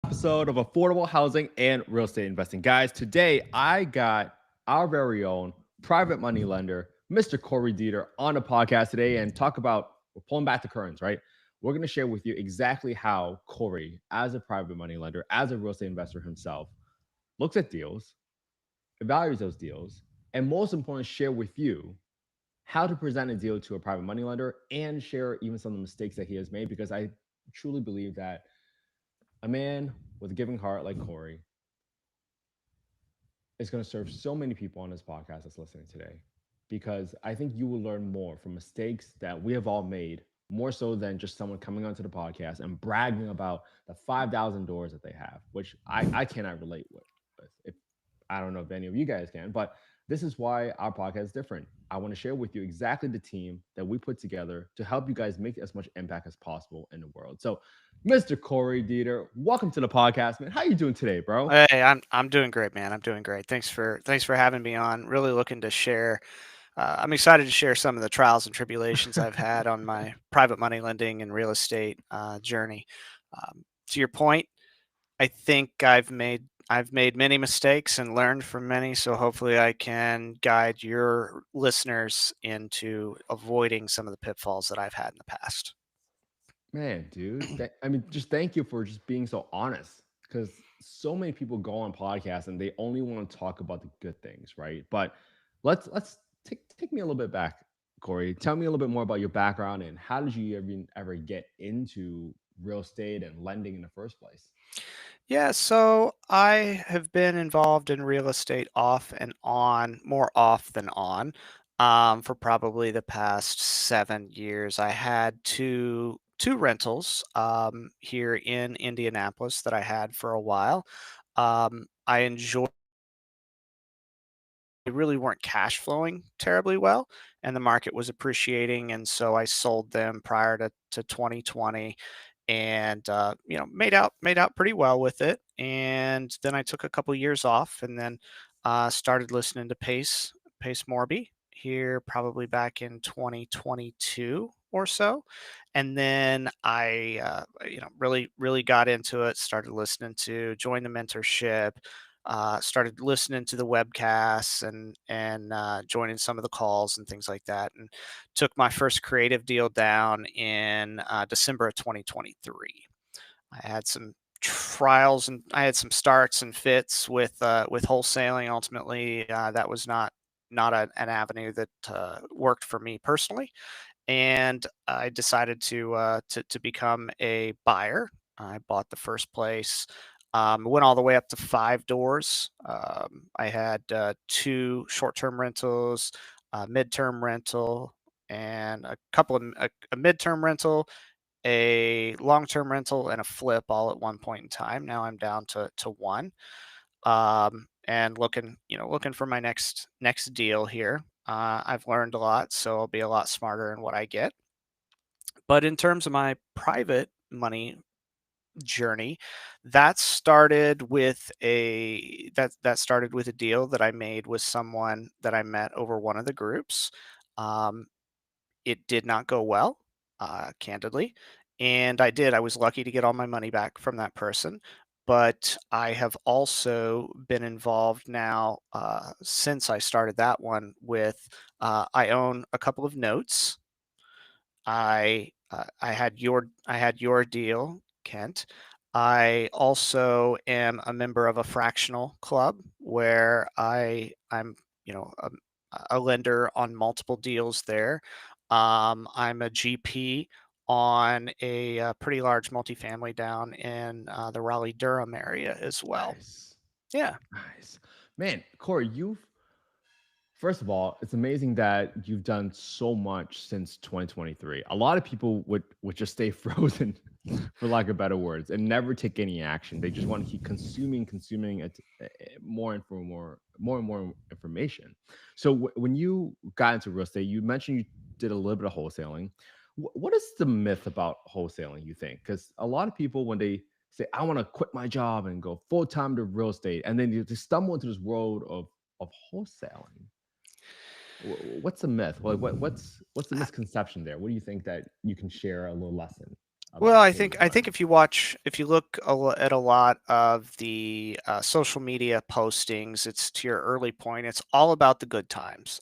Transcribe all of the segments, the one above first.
Episode of Affordable Housing and Real Estate Investing. Guys, today I got our very own private money lender, Mr. Cory Deeter, on the podcast today and talk about, we're pulling back the curtains, right? We're going to share with you exactly how Cory, as a private money lender, as a real estate investor himself, looks at deals, evaluates those deals, and most importantly, share with you how to present a deal to a private money lender and share even some of the mistakes that he has made, because I truly believe that a man with a giving heart like Cory is going to serve so many people on this podcast that's listening today, because I think you will learn more from mistakes that we have all made, more so than just someone coming onto the podcast and bragging about the 5,000 doors that they have, which I cannot relate with. If I don't know if any of you guys can, but this is why our podcast is different. I want to share with you exactly the team that we put together to help you guys make as much impact as possible in the world. So, Mr. Cory Deeter, welcome to the podcast, man. How you doing today, bro? Hey, I'm doing great, man. I'm doing great. Thanks for having me on. Really looking to share. I'm excited to share some of the trials and tribulations I've had on my private money lending and real estate journey. To your point, I think I've made many mistakes and learned from many. So hopefully, I can guide your listeners into avoiding some of the pitfalls that I've had in the past. Man, dude, I mean, just thank you for just being so honest, because so many people go on podcasts and they only want to talk about the good things, right? But let's take me a little bit back, Cory. Tell me a little bit more about your background and how did you ever get into real estate and lending in the first place? Yeah, so I have been involved in real estate off and on, more off than on, for probably the past 7 years. I had two rentals here in Indianapolis that I had for a while. I enjoyed. They really weren't cash flowing terribly well, and the market was appreciating, and so I sold them prior to 2020, and made out pretty well with it. And then I took a couple years off, and then started listening to Pace Morby here probably back in 2022 or so. And then I really got into it, started listening to join the mentorship, started listening to the webcasts and joining some of the calls and things like that, and took my first creative deal down in December of 2023. I had some trials and I had some starts and fits with wholesaling. Ultimately, that was not an avenue that worked for me personally, and I decided to become a buyer. I bought the first place. Went all the way up to 5 doors. I had two short-term rentals, a midterm rental, and a midterm rental, a long-term rental, and a flip all at one point in time. Now I'm down to one, and looking for my next deal here. I've learned a lot, so I'll be a lot smarter in what I get. But in terms of my private money journey, that started with a deal that I made with someone that I met over one of the groups. Um, it did not go well, candidly, and I was lucky to get all my money back from that person. But I have also been involved now, since I started that one with. I own a couple of notes. I had your deal, Kent. I also am a member of a fractional club where I'm a lender on multiple deals there. I'm a GP on a, pretty large multifamily down in the Raleigh Durham area as well. Nice. Yeah. Nice. Man, Cory, you've first of all, it's amazing that you've done so much since 2023. A lot of people would just stay frozen, for lack of better words, and never take any action. They just want to keep consuming it, more and more information. So when you got into real estate, you mentioned you did a little bit of wholesaling. What is the myth about wholesaling, you think? Because a lot of people, when they say, "I want to quit my job and go full time to real estate," and then they stumble into this world of wholesaling. What's the myth? What's the misconception there? What do you think that you can share a little lesson? Well, about I paying think your I rent? think if you look at a lot of the social media postings, it's to your early point. It's all about the good times.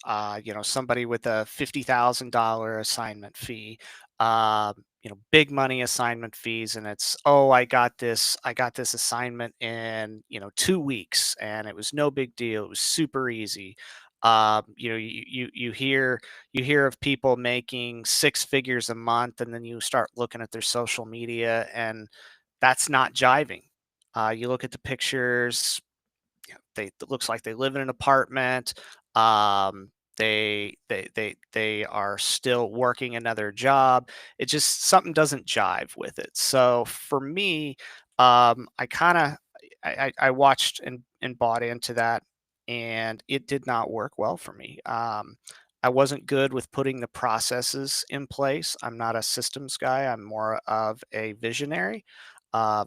Somebody with a $50,000 assignment fee, big money assignment fees, and it's, oh, I got this assignment in 2 weeks, and it was no big deal. It was super easy. You hear of people making six figures a month, and then you start looking at their social media, and that's not jiving. You look at the pictures, it looks like they live in an apartment. They are still working another job. It just, something doesn't jive with it. So for me, I kind of I watched and bought into that, and it did not work well for me. I wasn't good with putting the processes in place. I'm not a systems guy. I'm more of a visionary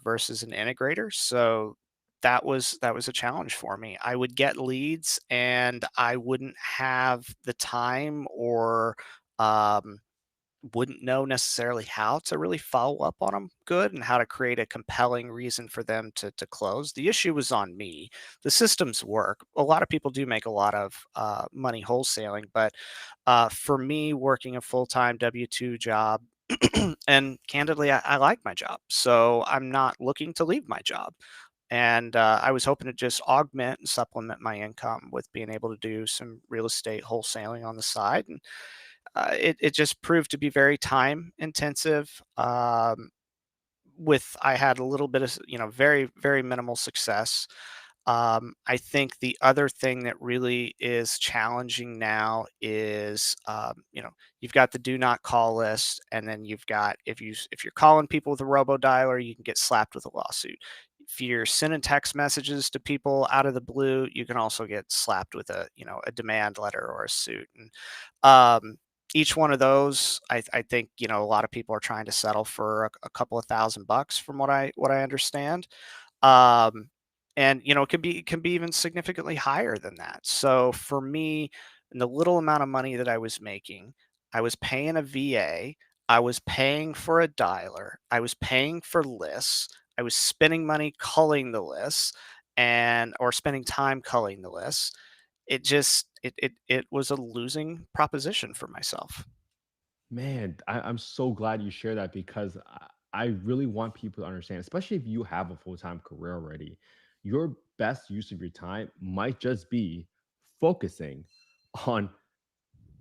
versus an integrator. So that was a challenge for me. I would get leads, and I wouldn't have the time, or um, wouldn't know necessarily how to really follow up on them good, and how to create a compelling reason for them to close. The issue was on me. The systems work. A lot of people do make a lot of money wholesaling, but for me, working a full-time W-2 job, and candidly, I like my job, so I'm not looking to leave my job. And I was hoping to just augment and supplement my income with being able to do some real estate wholesaling on the side. And it just proved to be very time intensive. I had a little bit of, very, very minimal success. I think the other thing that really is challenging now is, you've got the do not call list, and then you've got, if you're calling people with a robo dialer, you can get slapped with a lawsuit. If you're sending text messages to people out of the blue, you can also get slapped with a demand letter or a suit. And each one of those, I think, a lot of people are trying to settle for a couple of $1,000, from what I understand. Um, and it can be even significantly higher than that. So for me, in the little amount of money that I was making, I was paying a VA, I was paying for a dialer, I was paying for lists, I was spending money culling the lists, and or spending time culling the lists. It was a losing proposition for myself. Man, I'm so glad you share that because I really want people to understand, especially if you have a full time career already, your best use of your time might just be focusing on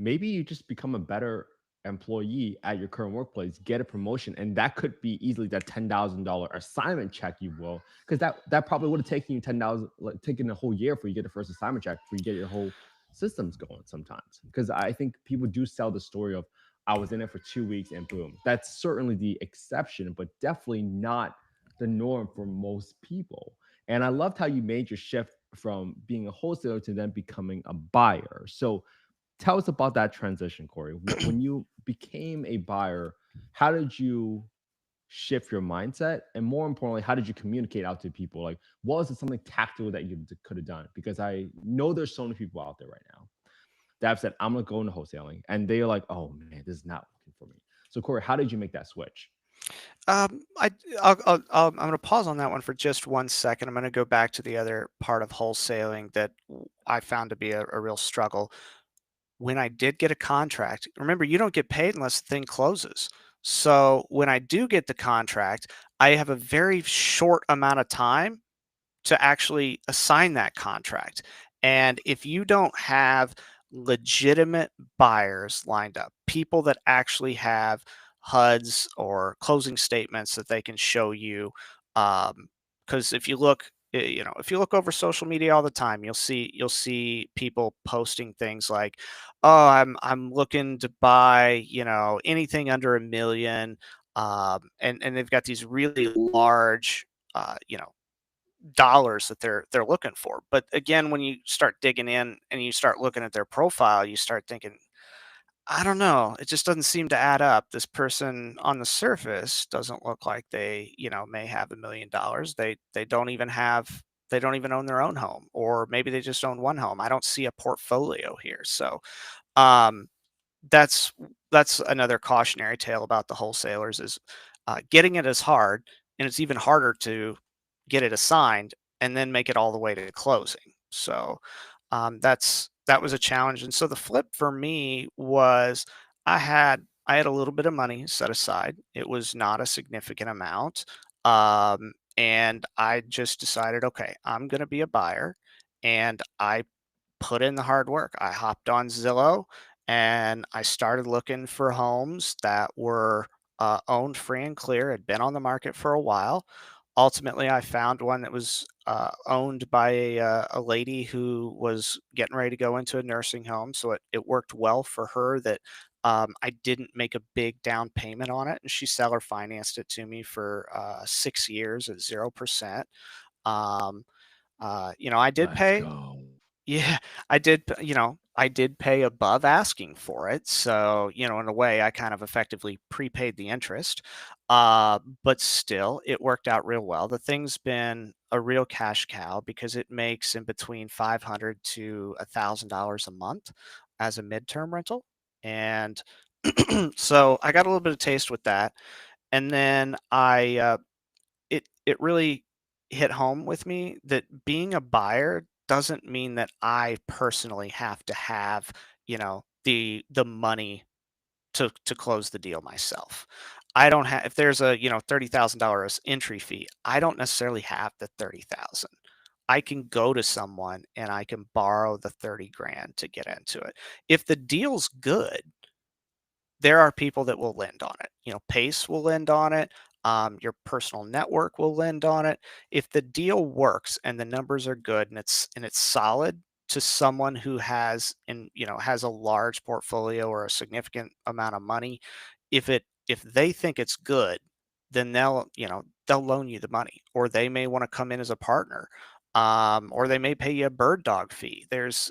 maybe you just become a better employee at your current workplace, get a promotion, and that could be easily that $10,000 assignment check, you will, because that probably would have taken you 10,000, like taken a whole year for you to get the first assignment check, for you to get your whole systems going sometimes. Because I think people do sell the story of I was in it for 2 weeks and boom. That's certainly the exception, but definitely not the norm for most people. And I loved how you made your shift from being a wholesaler to then becoming a buyer. So tell us about that transition, Corey. When you became a buyer, how did you shift your mindset? And more importantly, how did you communicate out to people? Like, what was it something tactical that you could have done? Because I know there's so many people out there right now that have said, I'm going to go into wholesaling. And they're like, oh man, this is not working for me. So, Corey, how did you make that switch? Um, I, I'm going to pause on that one for just 1 second. I'm going to go back to the other part of wholesaling that I found to be a real struggle. When I did get a contract, remember, you don't get paid unless the thing closes. So when I do get the contract, I have a very short amount of time to actually assign that contract. And if you don't have legitimate buyers lined up, people that actually have HUDs or closing statements that they can show you, because if you look over social media all the time, you'll see people posting things like, "Oh, I'm looking to buy, anything under 1 million," and they've got these really large, dollars that they're looking for. But again, when you start digging in and you start looking at their profile, you start thinking, I don't know, it just doesn't seem to add up. This person on the surface doesn't look like they, may have $1 million. They don't even own their own home, or maybe they just own one home. I don't see a portfolio here. So um that's that's another cautionary tale about the wholesalers is Getting it is hard, and it's even harder to get it assigned and then make it all the way to closing. So that was a challenge. And so the flip for me was I had a little bit of money set aside. It was not a significant amount. And I just decided, okay, I'm going to be a buyer. And I put in the hard work. I hopped on Zillow and I started looking for homes that were owned free and clear, had been on the market for a while. Ultimately, I found one that was owned by a lady who was getting ready to go into a nursing home. So it worked well for her that I didn't make a big down payment on it. And she seller financed it to me for 6 years at 0%. Um, I did Let's pay, go. yeah, I did pay above asking for it. So, in a way, I kind of effectively prepaid the interest. But still, it worked out real well. The thing's been a real cash cow because it makes in between 500 to $1,000 a month as a midterm rental. And so I got a little bit of taste with that. And then it really hit home with me that being a buyer doesn't mean that I personally have to have, the money to close the deal myself. I don't have if there's a, $30,000 entry fee, I don't necessarily have the 30,000. I can go to someone and I can borrow the 30 grand to get into it. If the deal's good, there are people that will lend on it. Pace will lend on it. Your personal network will lend on it. If the deal works and the numbers are good and it's solid to someone who has a large portfolio or a significant amount of money, if they think it's good, then they'll loan you the money, or they may want to come in as a partner, or they may pay you a bird dog fee. There's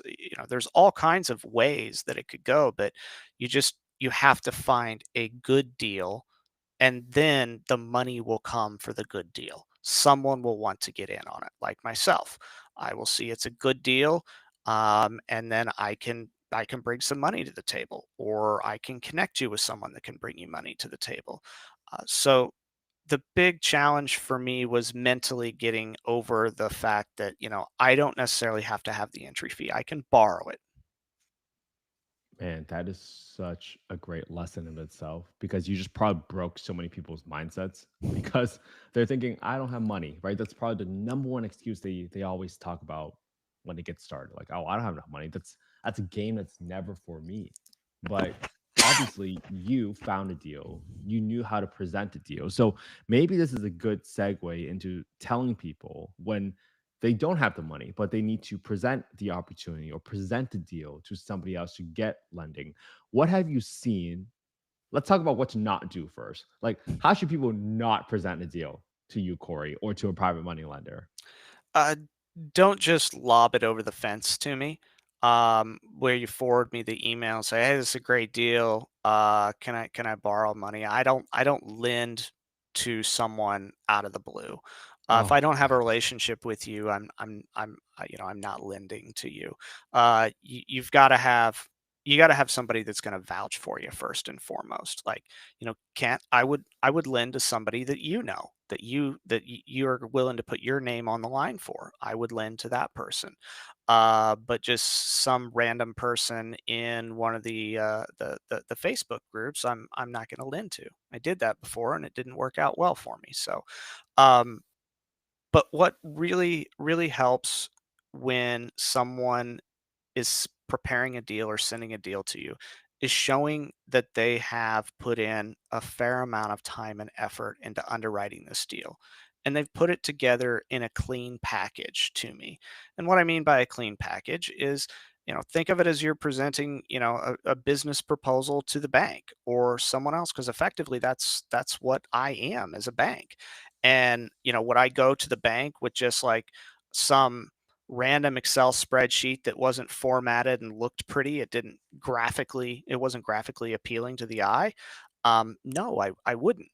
all kinds of ways that it could go, but you have to find a good deal, and then the money will come for the good deal. Someone will want to get in on it, like myself. I will see it's a good deal, and then I can bring some money to the table, or I can connect you with someone that can bring you money to the table. So the big challenge for me was mentally getting over the fact that I don't necessarily have to have the entry fee. I can borrow it. Man, that is such a great lesson in itself because you just probably broke so many people's mindsets because they're thinking, I don't have money, right? That's probably the number one excuse they always talk about when they get started. Like, oh, I don't have enough money. That's a game that's never for me. But obviously you found a deal. You knew how to present a deal. So maybe this is a good segue into telling people when they don't have the money, but they need to present the opportunity or present the deal to somebody else to get lending. What have you seen? Let's talk about what to not do first. Like, how should people not present a deal to you, Corey, or to a private money lender? Uh, don't just lob it over the fence to me. Where you forward me the email and say, "Hey, this is a great deal. Can I borrow money?" I don't lend to someone out of the blue. If I Oh, don't have a God. relationship with you, I'm not lending to you. You've got to have somebody that's going to vouch for you first and foremost. Like, can't I would lend to somebody that you're willing to put your name on the line for. I would lend to that person. But just some random person in one of the Facebook groups, I'm not going to lend to. I did that before and it didn't work out well for me. So, um, but what really really helps when someone is preparing a deal or sending a deal to you is showing that they have put in a fair amount of time and effort into underwriting this deal. And they've put it together in a clean package to me. And what I mean by a clean package is, think of it as you're presenting, a business proposal to the bank or someone else, because effectively that's what I am as a bank. And, would I go to the bank with just like some random Excel spreadsheet that wasn't formatted and looked pretty? It wasn't graphically appealing to the eye. No, I wouldn't.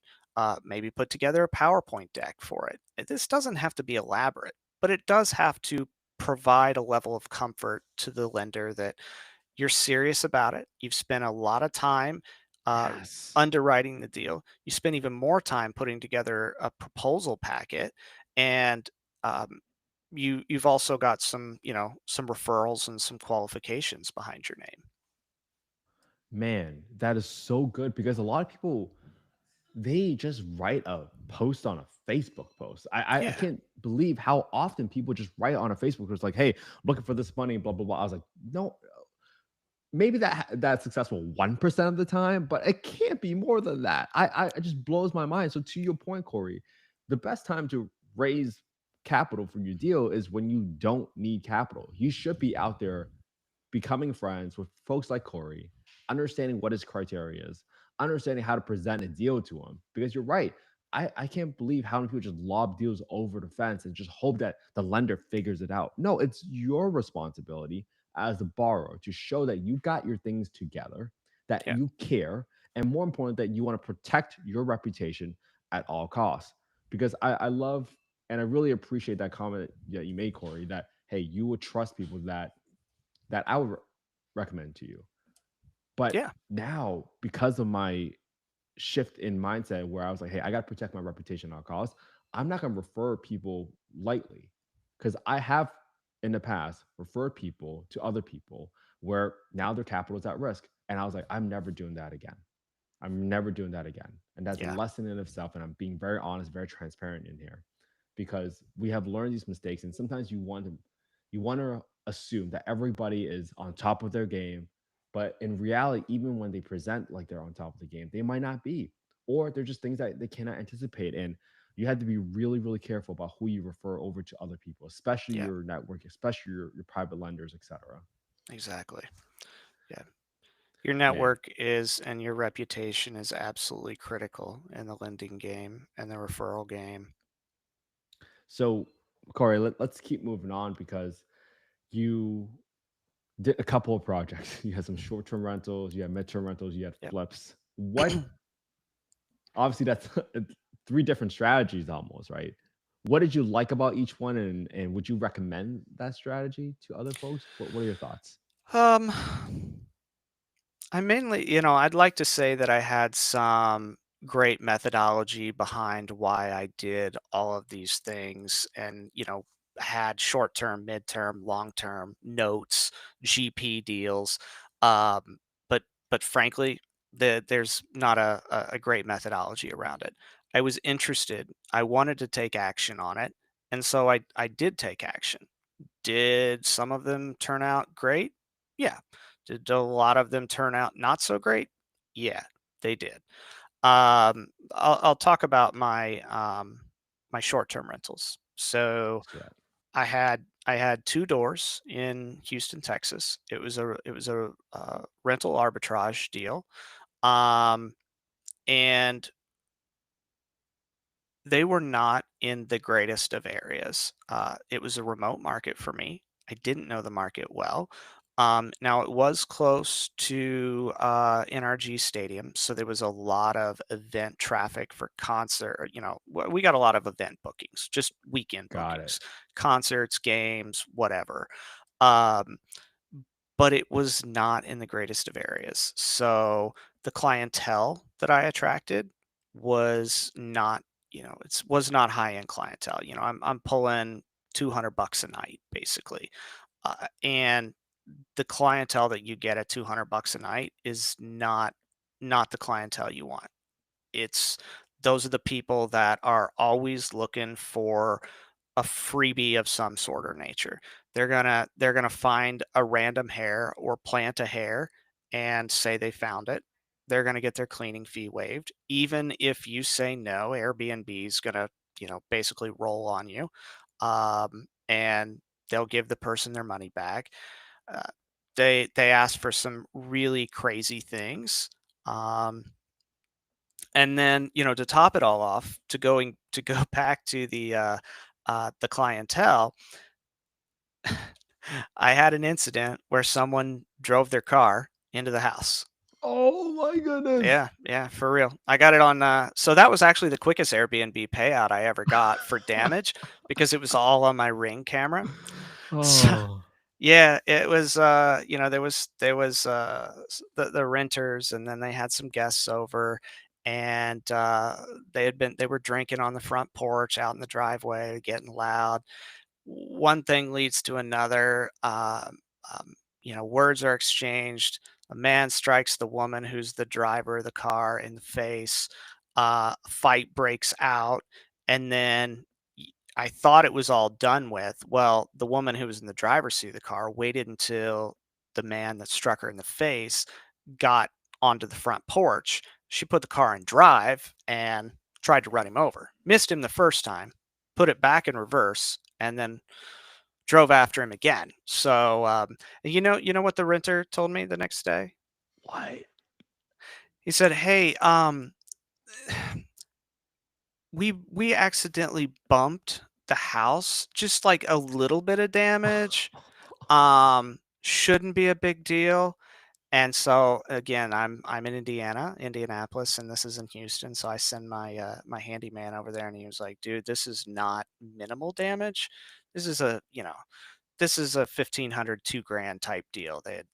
Maybe put together a PowerPoint deck for it. This doesn't have to be elaborate, but it does have to provide a level of comfort to the lender that you're serious about it. You've spent a lot of time. uh, Yes. underwriting the deal. You spend even more time putting together a proposal packet, and um, you've also got some, some referrals and some qualifications behind your name. Man, that is so good because a lot of people they just write a post on a Facebook post. I Yeah, can't believe how often people just write on a Facebook post like, "Hey, looking for this money," blah blah blah. I was like, no, maybe that's successful 1% of the time, but it can't be more than that. It just blows my mind. So to your point, Corey, the best time to raise capital for your deal is when you don't need capital. You should be out there becoming friends with folks like Corey, understanding what his criteria is, understanding how to present a deal to him. Because you're right. I can't believe how many people just lob deals over the fence and just hope that the lender figures it out. No, it's your responsibility as the borrower to show that you got your things together, that yeah, you care, and more important, that you want to protect your reputation at all costs. Because I love and I really appreciate that comment that you made, Corey, that hey, you would trust people that I would recommend to you. But yeah, now, because of my shift in mindset where I was like, hey, I got to protect my reputation at all costs, I'm not going to refer people lightly because I have in the past referred people to other people where now their capital is at risk. And I was like, I'm never doing that again. I'm never doing that again. And that's a yeah, lesson in itself. And I'm being very honest, very transparent in here because we have learned these mistakes. And sometimes you want to assume that everybody is on top of their game. But in reality, even when they present like they're on top of the game, they might not be. Or they're just things that they cannot anticipate. And you have to be really, really careful about who you refer over to other people, especially yeah, your network, especially your private lenders, etc. exactly. Yeah. Your Man. network is and your reputation is absolutely critical in the lending game and the referral game. So, Corey, let's keep moving on because you did a couple of projects. You had some short-term rentals, you had midterm rentals, you had Yep. flips. What obviously that's three different strategies almost, right? What did you like about each one and would you recommend that strategy to other folks? What are your thoughts? Um, I mainly, I'd like to say that I had some great methodology behind why I did all of these things and, had short term, midterm, long term notes, GP deals. Um, but but frankly, there's not a great methodology around it. I was interested. I wanted to take action on it. And so I did take action. Did some of them turn out great? Yeah. Did a lot of them turn out not so great? Yeah, they did. I'll talk about my short-term rentals. So Let's do that. I had two doors in Houston, Texas. It was a rental arbitrage deal, um, and they were not in the greatest of areas. It was a remote market for me. I didn't know the market well. Now it was close to NRG Stadium, so there was a lot of event traffic for concert. We got a lot of event bookings, just weekend Got it. bookings, concerts, games, whatever. Um, but it was not in the greatest of areas. So the clientele that I attracted was not, was not high end clientele. I'm pulling $200 a night basically, and the clientele that you get at $200 a night is not the clientele you want. It's those are the people that are always looking for a freebie of some sort or nature. They're gonna find a random hair or plant a hair and say they found it. They're gonna get their cleaning fee waived. Even if you say no, Airbnb's gonna, basically roll on you. And they'll give the person their money back. Uh, they ask for some really crazy things. Um, and then, to top it all off, to go back to the clientele, I had an incident where someone drove their car into the house. Oh my goodness. Yeah, yeah, for real. I got it on. So that was actually the quickest Airbnb payout I ever got for damage because it was all on my Ring camera. So Oh. Yeah, it was, the renters, and then they had some guests over, and, they were drinking on the front porch, out in the driveway, getting loud. One thing leads to another. Words are exchanged. A man strikes the woman who's the driver of the car in the face. Fight breaks out, and then I thought it was all done with. Well, the woman who was in the driver's seat of the car waited until the man that struck her in the face got onto the front porch. She put the car in drive and tried to run him over. Missed him the first time, put it back in reverse, and then drove after him again. So, you know what the renter told me the next day? What? He said, "Hey, we accidentally bumped the house, just like a little bit of damage. Shouldn't be a big deal." And so again, I'm in Indianapolis, and this is in Houston. So I send my handyman over there, and he was like, "Dude, this is not minimal damage. This is a 1,500, 2 grand type deal. They had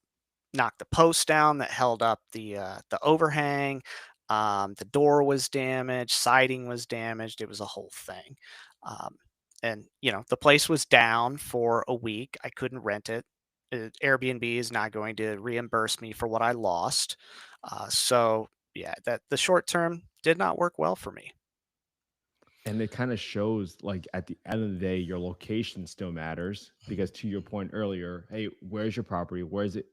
knocked the post down that held up the overhang. The door was damaged, siding was damaged. It was a whole thing. Um, and the place was down for a week. I couldn't rent it. Airbnb is not going to reimburse me for what I lost. So yeah, that the short term did not work well for me. And it kind of shows, like, at the end of the day, your location still matters because, to your point earlier, hey, where's your property? Where is it?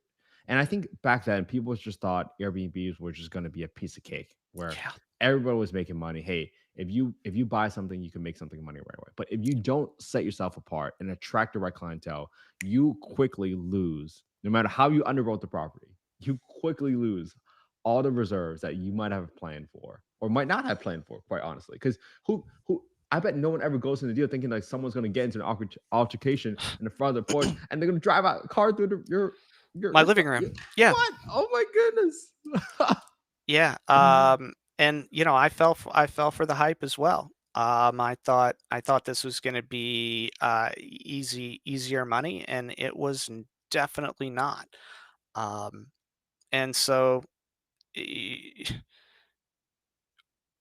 And I think back then, people just thought Airbnbs were just going to be a piece of cake where Yeah. everybody was making money. Hey, if you buy something, you can make something money right away. But if you don't set yourself apart and attract the right clientele, you quickly lose. No matter how you underwrote the property, you quickly lose all the reserves that you might have planned for or might not have planned for, quite honestly. Because who I bet no one ever goes in the deal thinking like someone's gonna get into an altercation in the front of the porch and they're gonna drive out a car through My living room. Yeah. what? Oh my goodness. Yeah, and I fell for the hype as well. I thought this was going to be easier money, and it was definitely not. Um, and so, e-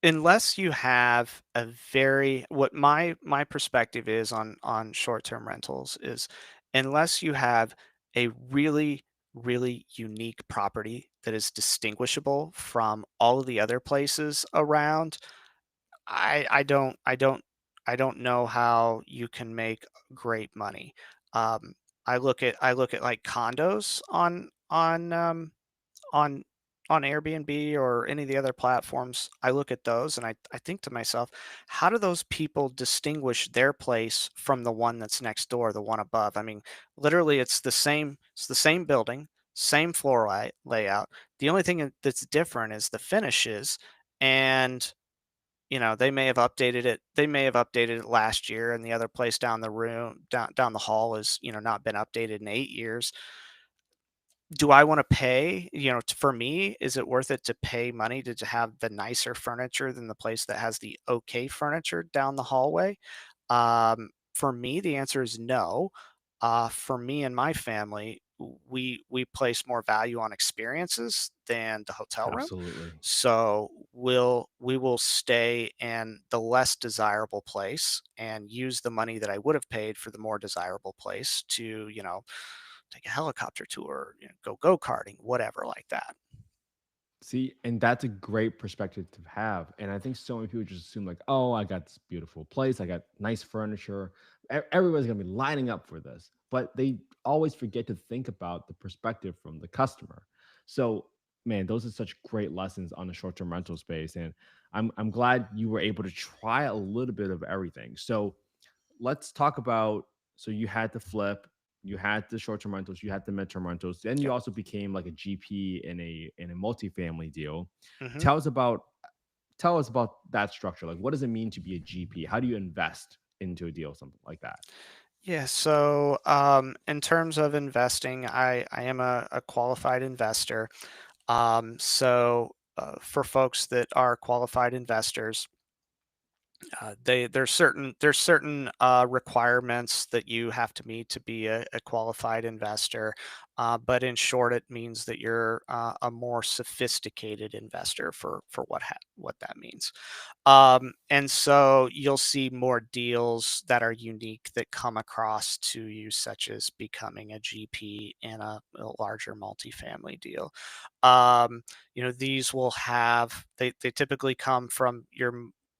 unless you have a very what my perspective is on short-term rentals is, unless you have a really unique property that is distinguishable from all of the other places around, I don't know how you can make great money. um I look at like condos on on Airbnb or any of the other platforms. I look at those, and I think to myself, how do those people distinguish their place from the one that's next door, the one above? I mean, literally it's the same building, same layout. The only thing that's different is the finishes, and they may have updated it last year, and the other place down the hall is, not been updated in 8 years. Do I want to pay, for me, is it worth it to pay money to have the nicer furniture than the place that has the okay furniture down the hallway? For me, the answer is no. For me and my family, we place more value on experiences than the hotel room. Absolutely. So we will stay in the less desirable place and use the money that I would have paid for the more desirable place to, take a helicopter tour, go karting, whatever like that. See, and that's a great perspective to have. And I think so many people just assume, like, oh, I got this beautiful place, I got nice furniture. Everybody's gonna be lining up for this. But they always forget to think about the perspective from the customer. So, man, those are such great lessons on the short-term rental space. And I'm glad you were able to try a little bit of everything. So let's talk about, so you had the flip, you had the short-term rentals, you had the midterm rentals, then you Yep. also became like a GP in a multifamily deal. hmm Tell us about tell us about that structure. Like, what does it mean to be a GP? How do you invest into a deal, something like that? Yeah. So, in terms of investing, I am a qualified investor. For folks that are qualified investors, There's certain requirements that you have to meet to be a qualified investor, but in short, it means that you're a more sophisticated investor for what that means. And so you'll see more deals that are unique that come across to you, such as becoming a GP in a larger multifamily deal. These will have they typically come from your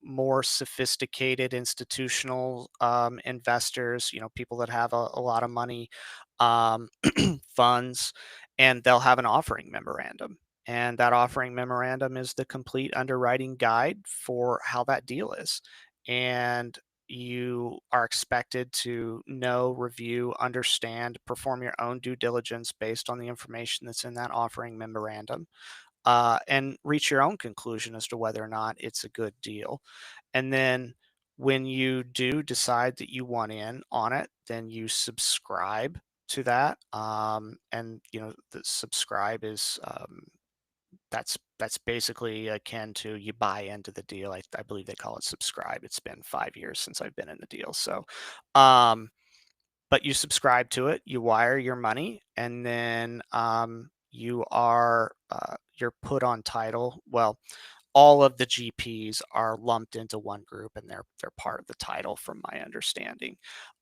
more sophisticated institutional investors, people that have a lot of money, um, funds, and they'll have an offering memorandum. And that offering memorandum is the complete underwriting guide for how that deal is. And you are expected to know, review, understand, perform your own due diligence based on the information that's in that offering memorandum, and reach your own conclusion as to whether or not it's a good deal. And then when you do decide that you want in on it, then you subscribe to that. And the subscribe is that's basically akin to you buy into the deal. I believe they call it subscribe. It's been 5 years since I've been in the deal. So, um, but you subscribe to it, you wire your money, and then you're put on title. Well, all of the GPs are lumped into one group, and they're part of the title, from my understanding.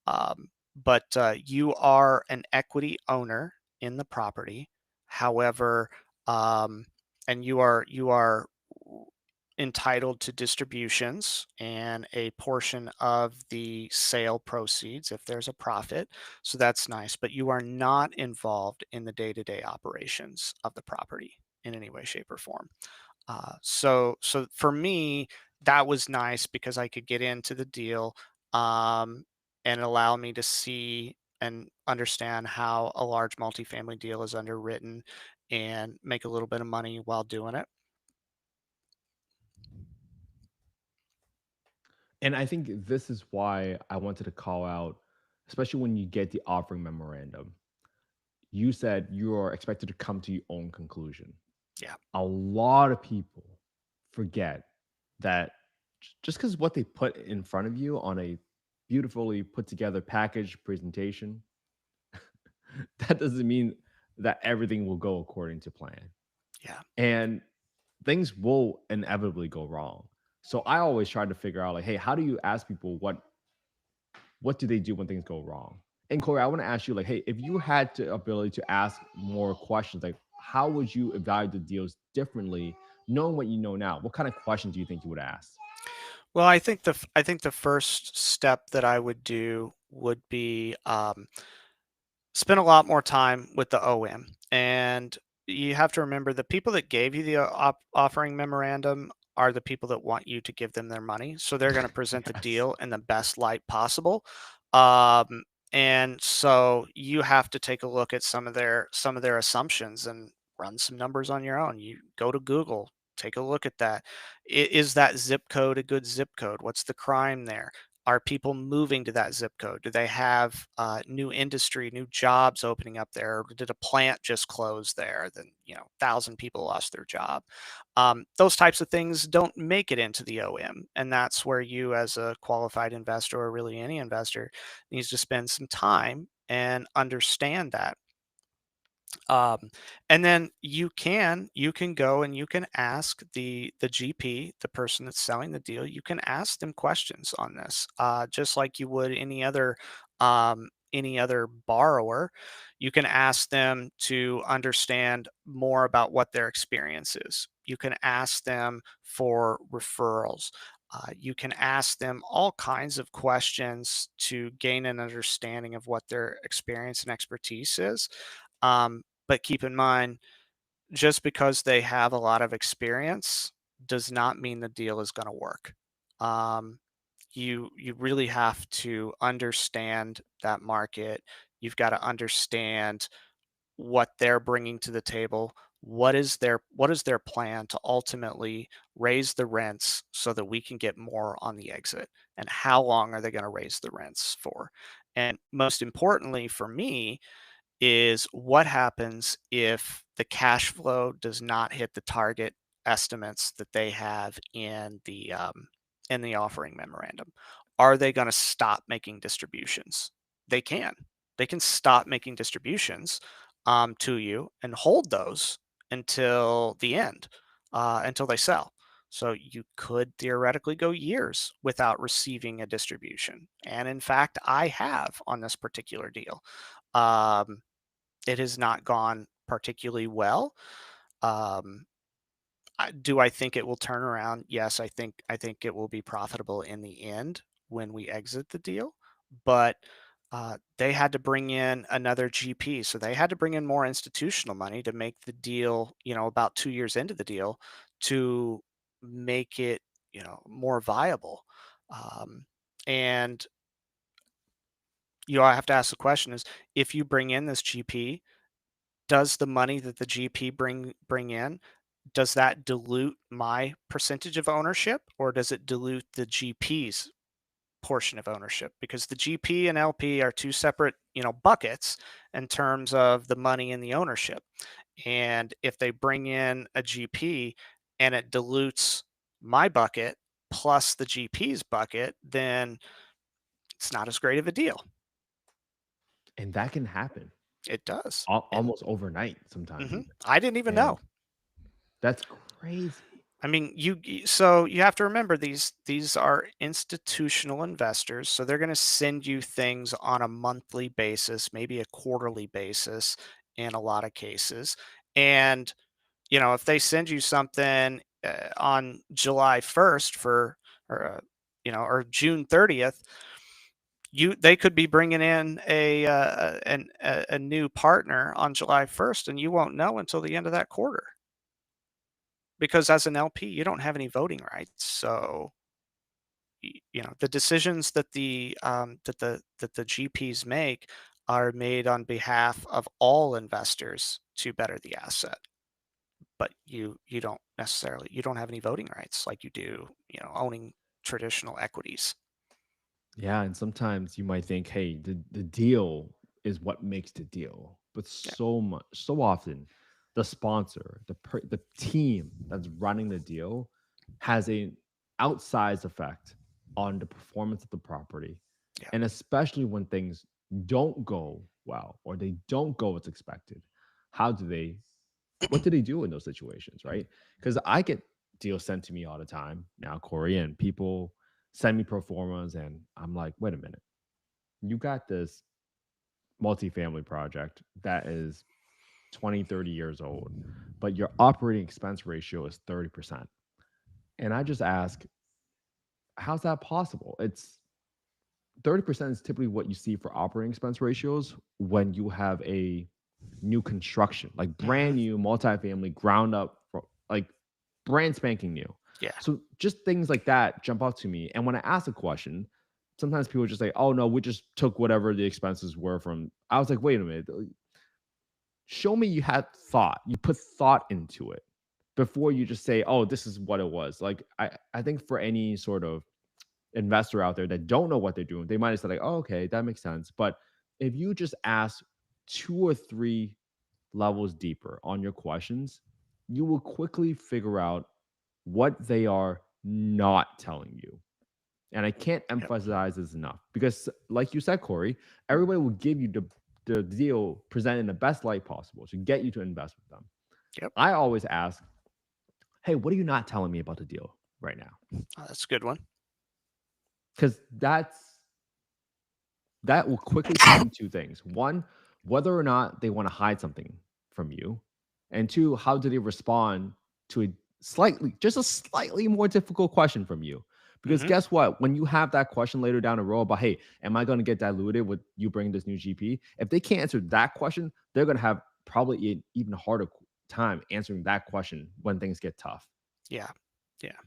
But you are an equity owner in the property. However, um, and you are entitled to distributions and a portion of the sale proceeds if there's a profit. So that's nice, but you are not involved in the day-to-day operations of the property in any way, shape, or form. So for me, that was nice because I could get into the deal, um, and allow me to see and understand how a large multifamily deal is underwritten and make a little bit of money while doing it. And I think this is why I wanted to call out, especially when you get the offering memorandum. You said you are expected to come to your own conclusion. Yeah, A lot of people forget that just because what they put in front of you on a beautifully put together package presentation, that doesn't mean that everything will go according to plan. yeah. And things will inevitably go wrong. So I always try to figure out like, hey, how do you ask people what do they do when things go wrong? And Corey, I want to ask you, like, hey, if you had the ability to ask more questions, like, how would you evaluate the deals differently, knowing what you know now? What kind of questions do you think you would ask? Well, I think the first step that I would do would be spend a lot more time with the OM. And you have to remember the people that gave you the offering memorandum are the people that want you to give them their money. So they're going to present the Yes. deal in the best light possible. Um, and so you have to take a look at some of their assumptions and run some numbers on your own. You go to Google, take a look at that. Is that zip code a good zip code? What's the crime there? Are people moving to that zip code? Do they have new industry, new jobs opening up there? Or did a plant just close there? Then 1,000 people lost their job. Those types of things don't make it into the OM, and that's where you, as a qualified investor, or really any investor, needs to spend some time and understand that. um, and then you can go and you can ask the GP, the person that's selling the deal. You can ask them questions on this, just like you would any other borrower. You can ask them to understand more about what their experience is. You can ask them for referrals. You can ask them all kinds of questions to gain an understanding of what their experience and expertise is. But keep in mind, just because they have a lot of experience does not mean the deal is going to work. Um, you really have to understand that market. You've got to understand what they're bringing to the table. What is their plan to ultimately raise the rents so that we can get more on the exit? And how long are they going to raise the rents for? And most importantly for me, is what happens if the cash flow does not hit the target estimates that they have in in the offering memorandum. Are they going to stop making distributions? They can. They can stop making distributions to you and hold those until the end, until they sell. So you could theoretically go years without receiving a distribution. And in fact, I have on this particular deal. Um, it has not gone particularly well. Um, do I think it will turn around? Yes, I think it will be profitable in the end when we exit the deal, but they had to bring in another GP, so they had to bring in more institutional money to make the deal. About 2 years into the deal, to make it more viable. Um, and I have to ask the question: is if you bring in this GP, does the money that the GP bring in, does that dilute my percentage of ownership, or does it dilute the GP's portion of ownership? Because the GP and LP are two separate, buckets in terms of the money and the ownership. And if they bring in a GP and it dilutes my bucket plus the GP's bucket, then it's not as great of a deal. And that can happen It does. almost overnight sometimes Mhm. even. I didn't even know. And that's crazy. I mean, so you have to remember these are institutional investors, so they're going to send you things on a monthly basis, maybe a quarterly basis in a lot of cases. And if they send you something on July 1st or June 30th, they could be bringing in a new partner on July 1st, and you won't know until the end of that quarter, because as an LP, you don't have any voting rights. So, the decisions that the GPs make are made on behalf of all investors to better the asset. But you don't have any voting rights like you do, owning traditional equities. Yeah, and sometimes you might think, hey, the deal is what makes the deal. But Yeah, so often, the sponsor, the team that's running the deal has a outsized effect on the performance of the property. yeah, And especially when things don't go well or they don't go as expected. How do they what do they do in those situations, right? Because I get deals sent to me all the time now, Corey, and people send me pro formas, and I'm like, wait a minute, you got this multifamily project that is 20, 30 years old, but your operating expense ratio is 30%. And I just ask, how's that possible? It's 30% is typically what you see for operating expense ratios when you have a new construction, like hmm brand new multifamily ground up, like brand spanking new. yeah, So just things like that jump out to me. And when I ask a question, sometimes people just say, "Oh no, we just took whatever the expenses were from." I was like, "Wait a minute, show me you had thought, you put thought into it before you just say, oh, this is what it was." Like I think for any sort of investor out there that don't know what they're doing, they might have said like, "Oh, okay, that makes sense." But if you just ask two or three levels deeper on your questions, you will quickly figure out what they are not telling you. And I can't yep, emphasize this enough because, like you said, Corey, everybody will give you the deal presented in the best light possible to get you to invest with them. yep. I always ask, hey, what are you not telling me about the deal right now? Oh, that's a good one. Because that will quickly tell me two things. One, whether or not they want to hide something from you. And two, how do they respond to just a slightly more difficult question from you? Because hmm guess what? When you have that question later down the road about, hey, am I going to get diluted with you bringing this new GP? If they can't answer that question, they're going to have probably an even harder time answering that question when things get tough. Yeah, yeah.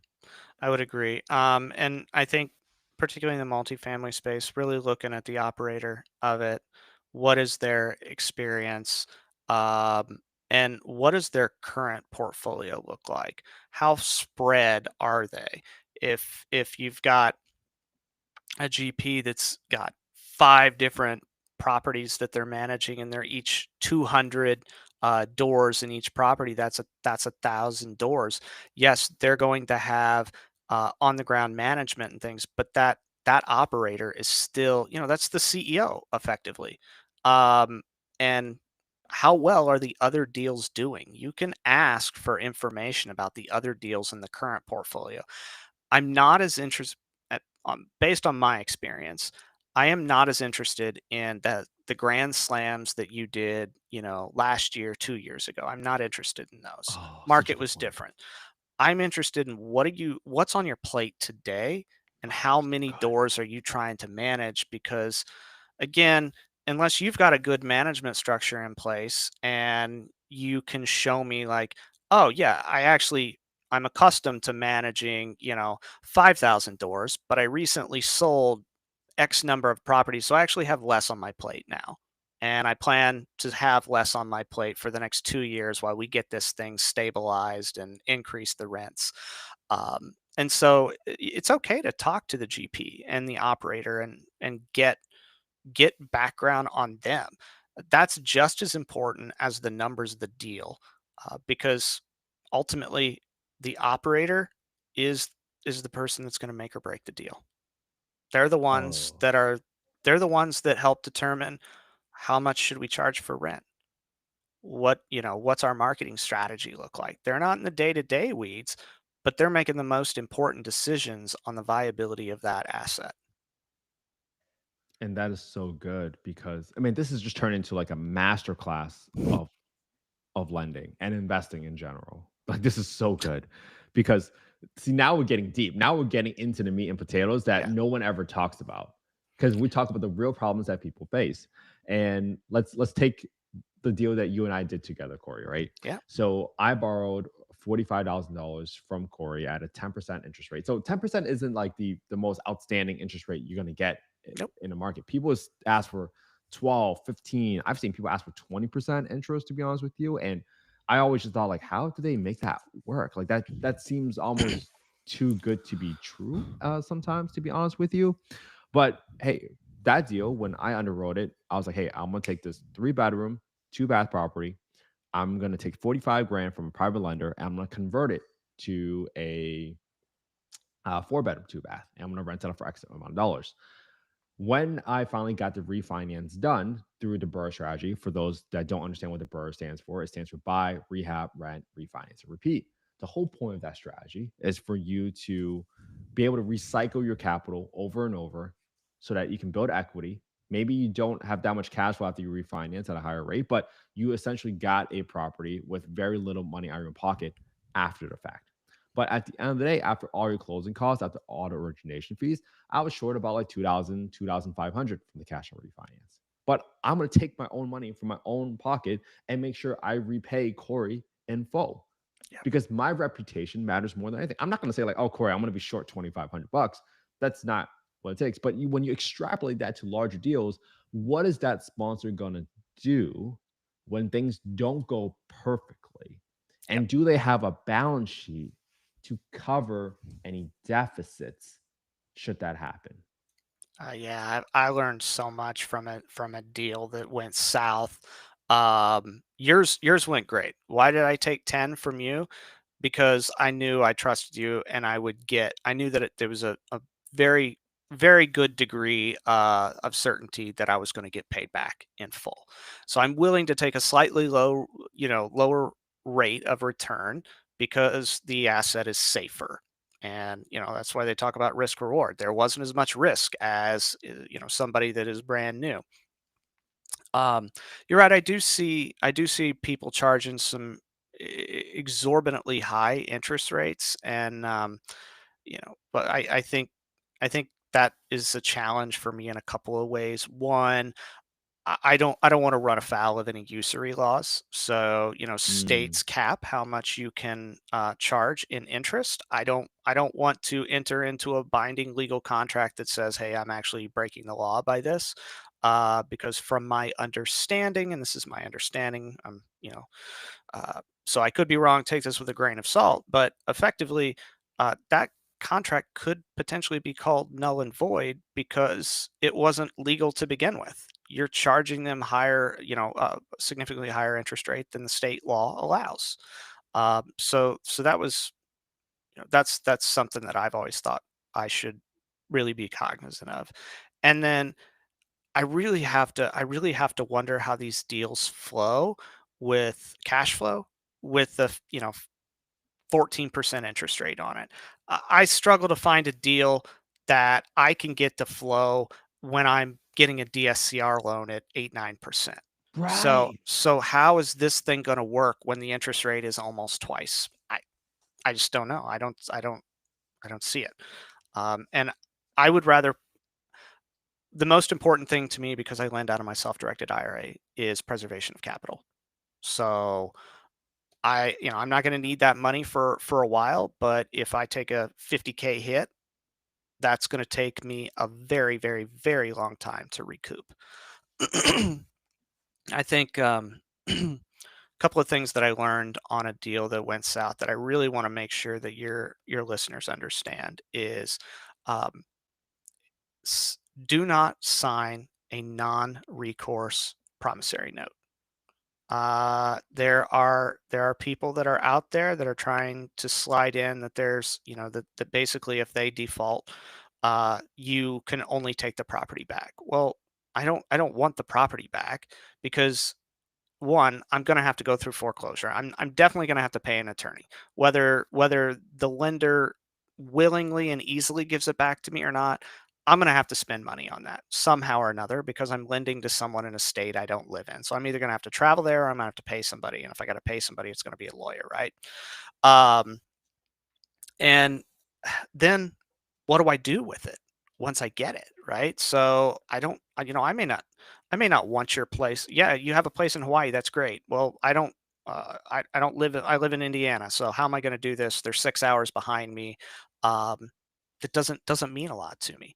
I would agree. And I think, particularly in the multifamily space, really looking at the operator of it, what is their experience, um, and what does their current portfolio look like? How spread are they? If you've got a GP that's got 5 different properties that they're managing, and they're each 200 doors in each property, that's 1,000 doors. Yes, they're going to have on the ground management and things, but that operator is still, that's the CEO effectively. Um, and how well are the other deals doing? You can ask for information about the other deals in the current portfolio. I'm not as interested based on my experience. I am not as interested in the grand slams that you did, last year, 2 years ago. I'm not interested in those. Oh, such a Market good was point. different. I'm interested in what's on your plate today and Oh, how so many good. doors are you trying to manage, because again, unless you've got a good management structure in place and you can show me like, oh yeah, I'm accustomed to managing, 5,000 doors, but I recently sold X number of properties, so I actually have less on my plate now. And I plan to have less on my plate for the next 2 years while we get this thing stabilized and increase the rents. And so it's okay to talk to the GP and the operator and get background on them. That's just as important as the numbers of the deal, because ultimately the operator is is the person that's going to make or break the deal. They're the ones Oh, that are they're the ones that help determine how much should we charge for rent. What's our marketing strategy look like? They're not in the day-to-day weeds, but they're making the most important decisions on the viability of that asset. and that is so good because I mean, this has just turned into like a master class of lending and investing in general. Like this is so good because see now we're getting deep. Now we're getting into the meat and potatoes that Yeah. no one ever talks about because we talk about the real problems that people face. And let's take the deal that you and I did together, Corey, right? Yeah. So I borrowed $45,000 from Corey at a 10% interest rate. So 10% isn't like the most outstanding interest rate you're going to get Nope. in the market. People ask for 12, 15. I've seen people ask for 20% interest, to be honest with you. And I always just thought, like, how do they make that work? Like that seems almost too good to be true, sometimes, to be honest with you. But hey, that deal, when I underwrote it, I was like, hey, I'm gonna take this 3 bedroom, 2 bath property. I'm gonna take 45 grand from a private lender and I'm gonna convert it to a 4 bedroom, 2 bath. And I'm gonna rent it out for X amount of dollars. When I finally got the refinance done through the BRRRR strategy, for those that don't understand what the BRRRR stands for, it stands for buy, rehab, rent, refinance, and repeat. The whole point of that strategy is for you to be able to recycle your capital over and over so that you can build equity. Maybe you don't have that much cash flow after you refinance at a higher rate, but you essentially got a property with very little money out of your pocket after the fact. But at the end of the day, after all your closing costs, after all the origination fees, I was short about like 2,000, 2,500 from the cash on refinance. But I'm going to take my own money from my own pocket and make sure I repay Corey in full Yeah. because my reputation matters more than anything. I'm not going to say like, oh, Corey, I'm going to be short 2,500 bucks. That's not what it takes. But when you extrapolate that to larger deals, what is that sponsor going to do when things don't go perfectly? Yep. And do they have a balance sheet to cover any deficits should that happen? Yeah, I learned so much from a deal that went south. Yours went great. Why did I take 10 from you? Because I knew I trusted you, and I knew that there was a very very good degree of certainty that I was going to get paid back in full. So I'm willing to take a slightly lower rate of return because the asset is safer. And that's why they talk about risk reward. There wasn't as much risk as somebody that is brand new. Um, you're right. I do see people charging some exorbitantly high interest rates, and but I think that is a challenge for me in a couple of ways. One, I don't want to run afoul of any usury laws. So Mm, states cap how much you can charge in interest. I don't want to enter into a binding legal contract that says, "Hey, I'm actually breaking the law by this," because from my understanding, and this is my understanding, so I could be wrong. Take this with a grain of salt, but effectively, that contract could potentially be called null and void because it wasn't legal to begin with. You're charging them higher, significantly higher interest rate than the state law allows. So that was that's something that I've always thought I should really be cognizant of. And then I really have to wonder how these deals flow with cash flow with the 14% interest rate on it. I struggle to find a deal that I can get to flow when I'm getting a DSCR loan at 8-9%. Right. So how is this thing going to work when the interest rate is almost twice? I just don't know. I don't see it. And I would rather the most important thing to me, because I lend out of my self-directed IRA, is preservation of capital. So I'm not going to need that money for a while, but if I take a 50K hit, that's going to take me a very, very, very long time to recoup. I think a couple of things that I learned on a deal that went south that I really want to make sure that your listeners understand is, um, do not sign a non-recourse promissory note. There are people that are out there that are trying to slide in that there's that basically if they default, you can only take the property back. Well, I don't want the property back, because one, I'm going to have to go through foreclosure. I'm definitely going to have to pay an attorney, whether the lender willingly and easily gives it back to me or not. I'm going to have to spend money on that somehow or another, because I'm lending to someone in a state I don't live in. So I'm either going to have to travel there, or I'm going to have to pay somebody. And if I got to pay somebody, it's going to be a lawyer, right? Um, and then what do I do with it once I get it, right? So I don't, I may not want your place. Yeah, you have a place in Hawaii. That's great. Well, I don't. I don't live. I live in Indiana. So how am I going to do this? They're 6 hours behind me. Um, that doesn't mean a lot to me.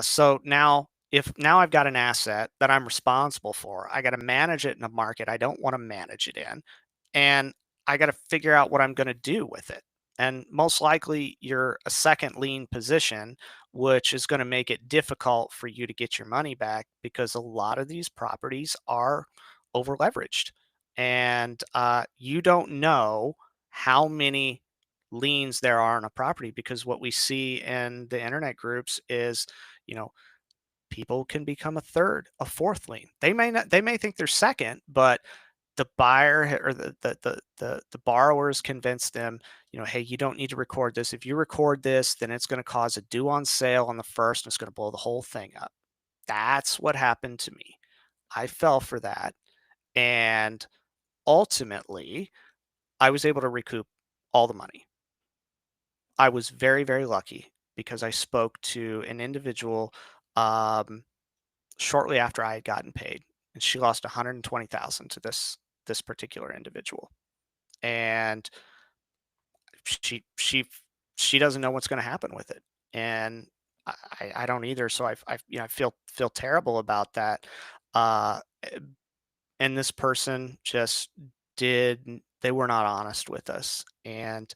So now, if now I've got an asset that I'm responsible for, I got to manage it in a market I don't want to manage it in, and I got to figure out what I'm going to do with it. And most likely, you're a second lien position, which is going to make it difficult for you to get your money back, because a lot of these properties are over leveraged. And you don't know how many liens there are on a property, because what we see in the internet groups is, you know, people can become a third, a fourth lien. They may think they're second, but the buyer or the borrowers convince them, hey, you don't need to record this. If you record this, then it's going to cause a due on sale on the first, and it's going to blow the whole thing up. That's what happened to me. I fell for that, and ultimately I was able to recoup all the money. I was very, very lucky, because I spoke to an individual um, shortly after I had gotten paid, and she lost 120,000 to this particular individual. And she she she doesn't know what's going to happen with it, and I don't either. So I feel terrible about that. Uh, eh, and this person just they were not honest with us, and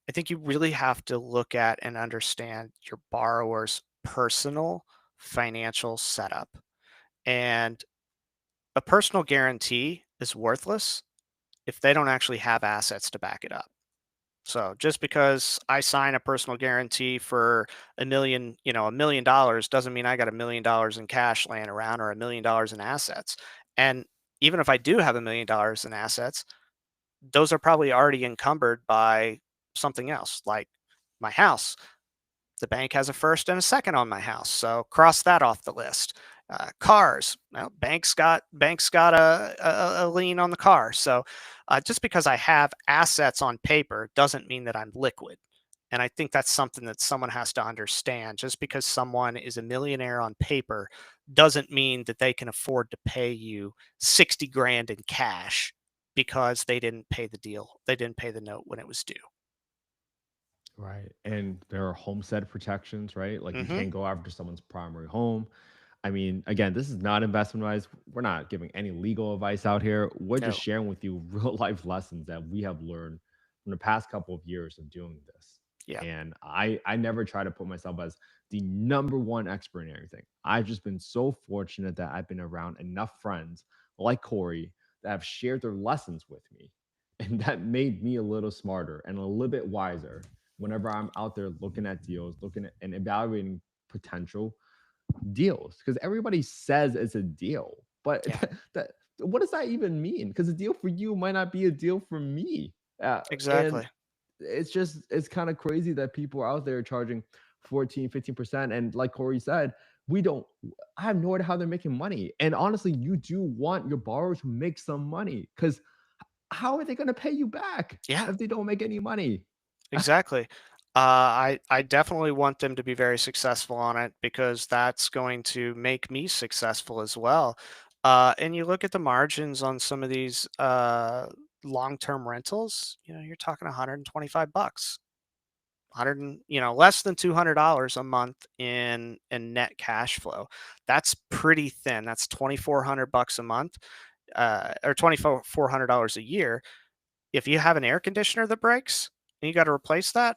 I think you really have to look at and understand your borrower's personal financial setup. And a personal guarantee is worthless if they don't actually have assets to back it up. So just because I sign a personal guarantee for $1 million doesn't mean I got $1 million in cash laying around, or $1 million in assets. And even if I do have $1 million in assets, those are probably already encumbered by something else, like my house. The bank has a first and a second on my house, so cross that off the list. Cars, well, banks got a lien on the car. So just because I have assets on paper doesn't mean that I'm liquid. And I think that's something that someone has to understand. Just because someone is a millionaire on paper doesn't mean that they can afford to pay you 60 grand in cash, because they didn't pay the deal. They didn't pay the note when it was due. Right. And there are homestead protections, right? Like you Hmm. can't go after someone's primary home. I mean, again, this is not investment advice. We're not giving any legal advice out here. We're just No. sharing with you real life lessons that we have learned from the past couple of years of doing this. Yeah. And I never try to put myself as the number one expert in everything. I've just been so fortunate that I've been around enough friends like Corey that have shared their lessons with me. And that made me a little smarter and a little bit wiser whenever I'm out there looking at deals, looking at and evaluating potential deals, because everybody says it's a deal, but Yeah, that what does that even mean? Because a deal for you might not be a deal for me, and exactly. it's kind of crazy that people are out there charging 14, 15%, and like Corey said, we don't. I have no idea how they're making money, and honestly, you do want your borrowers to make some money, because how are they going to pay you back Yeah, if they don't make any money? exactly. I definitely want them to be very successful on it because that's going to make me successful as well. And you look at the margins on some of these long-term rentals, you're talking 125 bucks, 100 and, less than $200 a month in net cash flow. That's pretty thin. That's 2,400 bucks a month, or $2,400 a year. If you have an air conditioner that breaks and you got to replace that,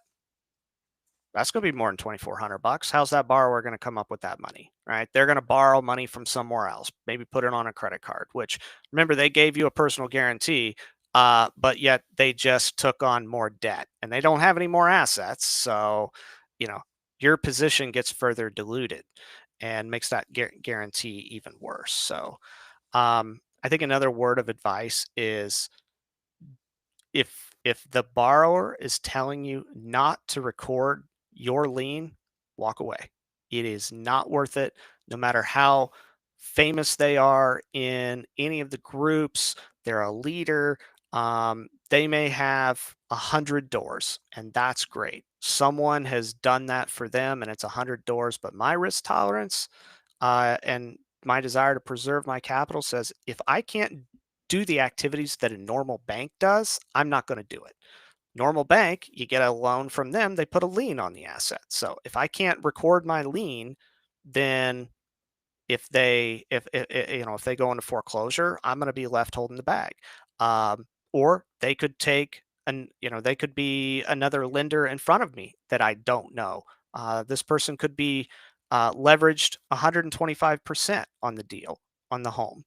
that's going to be more than 2,400 bucks. How's that borrower going to come up with that money, right? They're going to borrow money from somewhere else, maybe put it on a credit card, which, remember, they gave you a personal guarantee, but yet they just took on more debt and they don't have any more assets. So, you know, your position gets further diluted and makes that guarantee even worse. So, I think another word of advice is, if the borrower is telling you not to record your lien, walk away. It is not worth it, no matter how famous they are in any of the groups. They're a leader. They may have 100 doors, and that's great. Someone has done that for them, and it's 100 doors. But my risk tolerance, and my desire to preserve my capital says, if I can't do the activities that a normal bank does, I'm not going to do it. Normal bank, you get a loan from them, they put a lien on the asset. So if I can't record my lien, then if they go into foreclosure, I'm going to be left holding the bag. Or they could take they could be another lender in front of me that I don't know. This person could be leveraged 125% on the deal, on the home.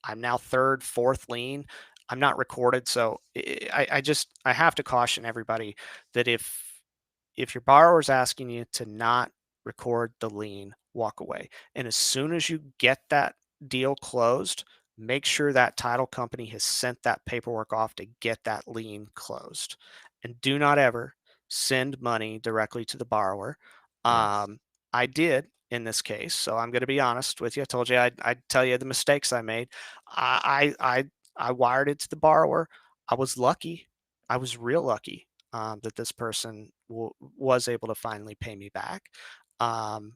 I'm now third, fourth lien. I'm not recorded, so I have to caution everybody that if your borrower is asking you to not record the lien, walk away. And as soon as you get that deal closed, make sure that title company has sent that paperwork off to get that lien closed. And do not ever send money directly to the borrower. Yes. I did in this case, so I'm going to be honest with you. I told you I'd tell you the mistakes I made. I wired it to the borrower. I was lucky. I was real lucky, that this person was able to finally pay me back. Um,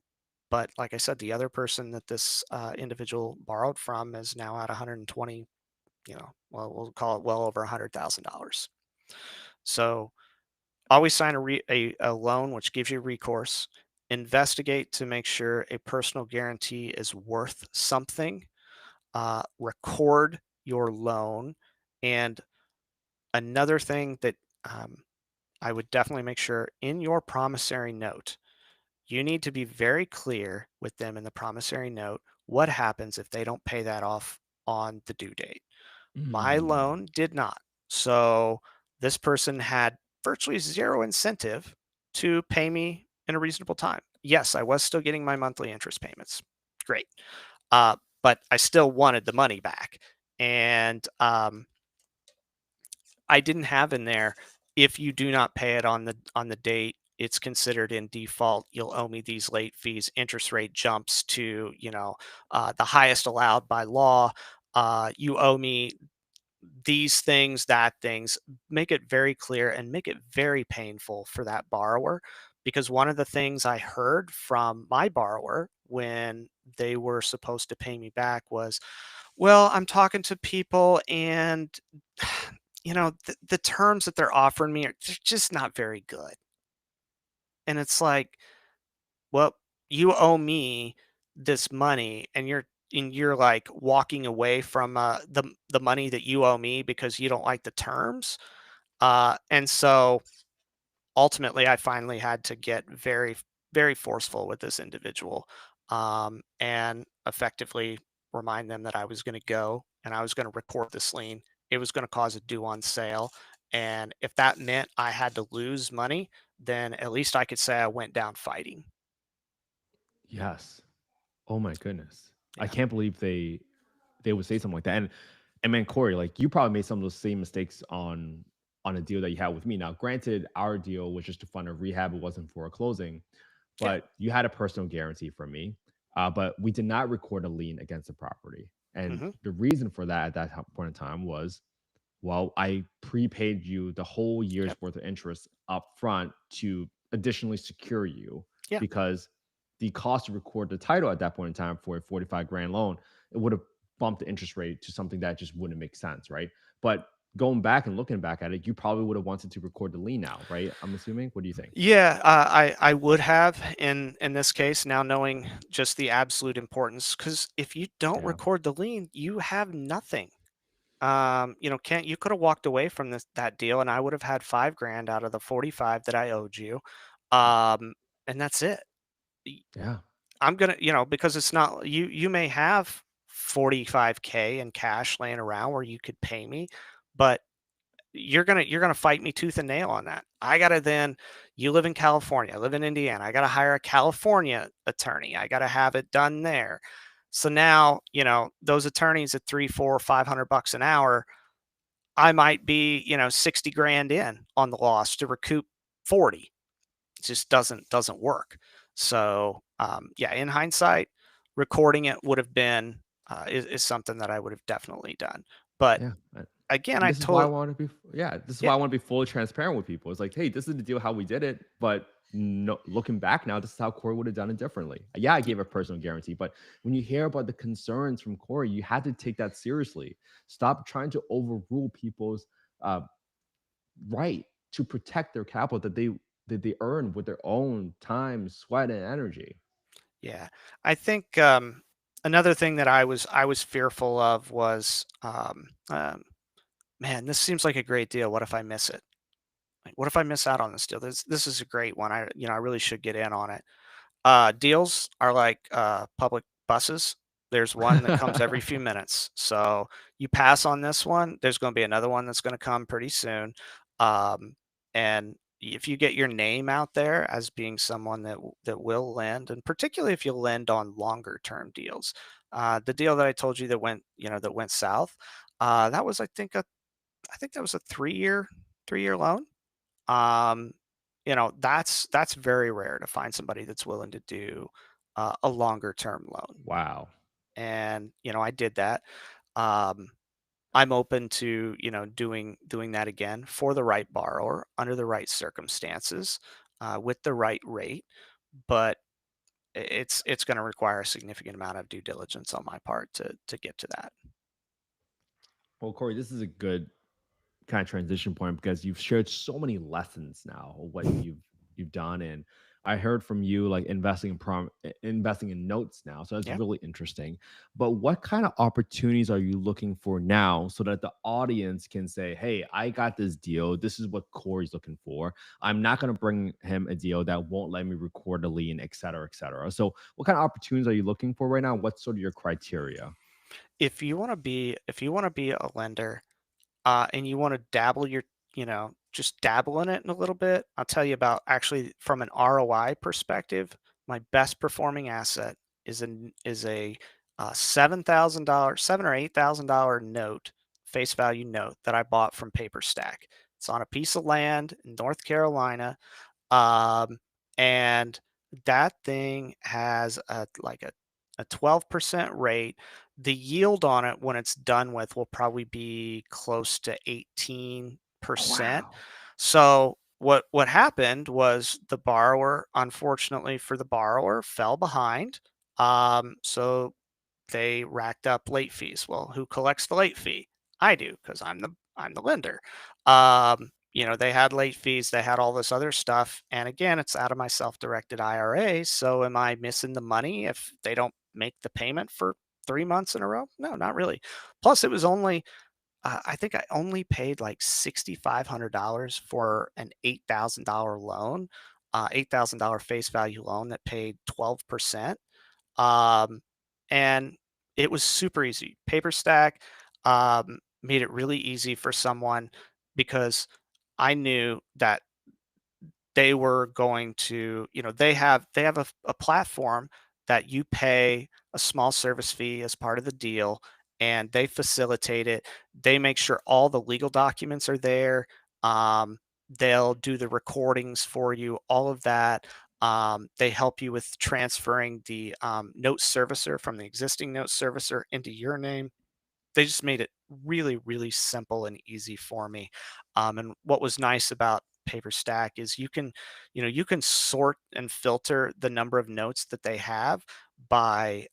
but like I said, the other person that this individual borrowed from is now at 120, well, we'll call it well over $100,000. So always sign a loan which gives you recourse. Investigate to make sure a personal guarantee is worth something. Record your loan. And another thing that, I would definitely make sure in your promissory note, you need to be very clear with them in the promissory note what happens if they don't pay that off on the due date. My Mm. loan did not. So this person had virtually zero incentive to pay me in a reasonable time. Yes, I was still getting my monthly interest payments. Great. But I still wanted the money back. And I didn't have in there, if you do not pay it on the date, it's considered in default. You'll owe me these late fees. Interest rate jumps to the highest allowed by law. You owe me these things, that things. Make it very clear and make it very painful for that borrower. Because one of the things I heard from my borrower when they were supposed to pay me back was, well, I'm talking to people and the terms that they're offering me are just not very good. And it's like, well, you owe me this money and you're like walking away from the money that you owe me because you don't like the terms. And so ultimately, I finally had to get very, very forceful with this individual, and effectively remind them that I was going to go and I was going to report this lien. It was going to cause a due on sale, And if that meant I had to lose money, then at least I could say I went down fighting. Yes. Oh my goodness. I Yeah. can't believe they would say something like that. And man, Corey, like you probably made some of those same mistakes on a deal that you had with me. Now, granted, our deal was just to fund a rehab; it wasn't for a closing. Yeah. But you had a personal guarantee from me. But we did not record a lien against the property, and Hmm. the reason for that at that point in time was, well, I prepaid you the whole year's Yep. worth of interest up front to additionally secure you Yeah. because the cost to record the title at that point in time for a 45 grand loan, it would have bumped the interest rate to something that just wouldn't make sense, right? But going back and looking back at it, you probably would have wanted to record the lien now, right? I'm assuming. What do you think? Yeah, I would have in this case now knowing just the absolute importance because if you don't Yeah. record the lien, you have nothing. Kent, you could have walked away from that deal, and I would have had 5 grand out of the 45 that I owed you, um, and that's it. Y- Yeah. I'm gonna, because it's not you. You may have 45K in cash laying around where you could pay me, but you're gonna fight me tooth and nail on that. I gotta then you live in California, I live in Indiana. I gotta hire a California attorney. I gotta have it done there. So now, those attorneys at 3, 4, $500 an hour, I might be, 60 grand in on the loss to recoup 40. It just doesn't work. So yeah, in hindsight, recording it would have been is something that I would have definitely done. But Yeah. again, And I this is why I totally want to be yeah, this is yeah. why I want to be fully transparent with people. It's like, hey, this is the deal how we did it, but no, looking back now, this is how Corey would have done it differently. Yeah, I gave a personal guarantee, but when you hear about the concerns from Corey, you had to take that seriously. Stop trying to overrule people's uh, right to protect their capital that they earn with their own time, sweat, and energy. Yeah, I think another thing that I was fearful of was, man, this seems like a great deal. What if I miss it? Like, what if I miss out on this deal? This is a great one. I really should get in on it. Deals are like public buses. There's one that comes every few minutes. So you pass on this one, there's going to be another one that's going to come pretty soon. Um, and if you get your name out there as being someone that will lend, and particularly if you lend on longer term deals, the deal that I told you that went south, that was I think that was a 3-year loan. um, that's very rare to find somebody that's willing to do a longer term loan. Wow. And I did that. Um, I'm open to doing that again for the right borrower under the right circumstances with the right rate, but it's going to require a significant amount of due diligence on my part to get to that. Well, Corey, this is a good kind of transition point because you've shared so many lessons now of what you've done, and I heard from you like investing in notes now, so that's Yeah. really interesting. But what kind of opportunities are you looking for now so that the audience can say, hey, I got this deal, this is what Corey's looking for, I'm not going to bring him a deal that won't let me record a lien, et cetera, et cetera. So what kind of opportunities are you looking for right now? What's sort of your criteria? If you want to be a lender, and you want to just dabble in it in a little bit, I'll tell you about actually from an ROI perspective, my best performing asset is a $7,000, $7 or $8,000 note, face value note that I bought from PaperStack. It's on a piece of land in North Carolina, um, and that thing has a 12% rate. The yield on it when it's done with will probably be close to Oh 18%. wow. So what happened was the borrower, unfortunately for the borrower, fell behind. So they racked up late fees. Well, who collects the late fee? I do because I'm the lender. They had late fees, they had all this other stuff, and again, it's out of my self-directed IRA. So, am I missing the money if they don't make the payment for 3 months in a row? No, not really. Plus, it was only I think I only paid like $6,500 for an $8,000 loan, $8,000 face value loan that paid 12%. Um, and it was super easy. PaperStack made it really easy for someone. because I knew that they were going to, they have a platform that you pay a small service fee as part of the deal, and they facilitate it. They make sure all the legal documents are there. um, they'll do the recordings for you, all of that. They help you with transferring the note servicer from the existing note servicer into your name. They just made it really, really simple and easy for me. And what was nice about PaperStack is you can sort and filter the number of notes that they have by,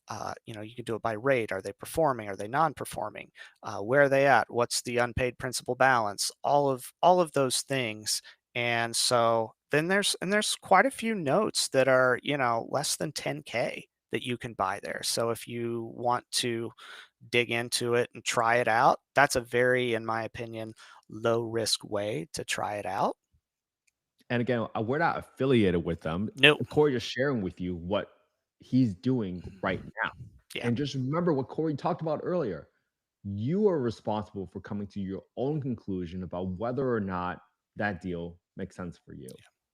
you can do it by rate. Are they performing? Are they non-performing? Where are they at? What's the unpaid principal balance? All of those things. And so then there's quite a few notes that are, less than 10K that you can buy there. So if you want to dig into it and try it out, that's a very, in my opinion, low risk way to try it out. And again, we're not affiliated with them. Nope. Corey just sharing with you what he's doing right now. Yeah. And just remember what Corey talked about earlier. You are responsible for coming to your own conclusion about whether or not that deal makes sense for you,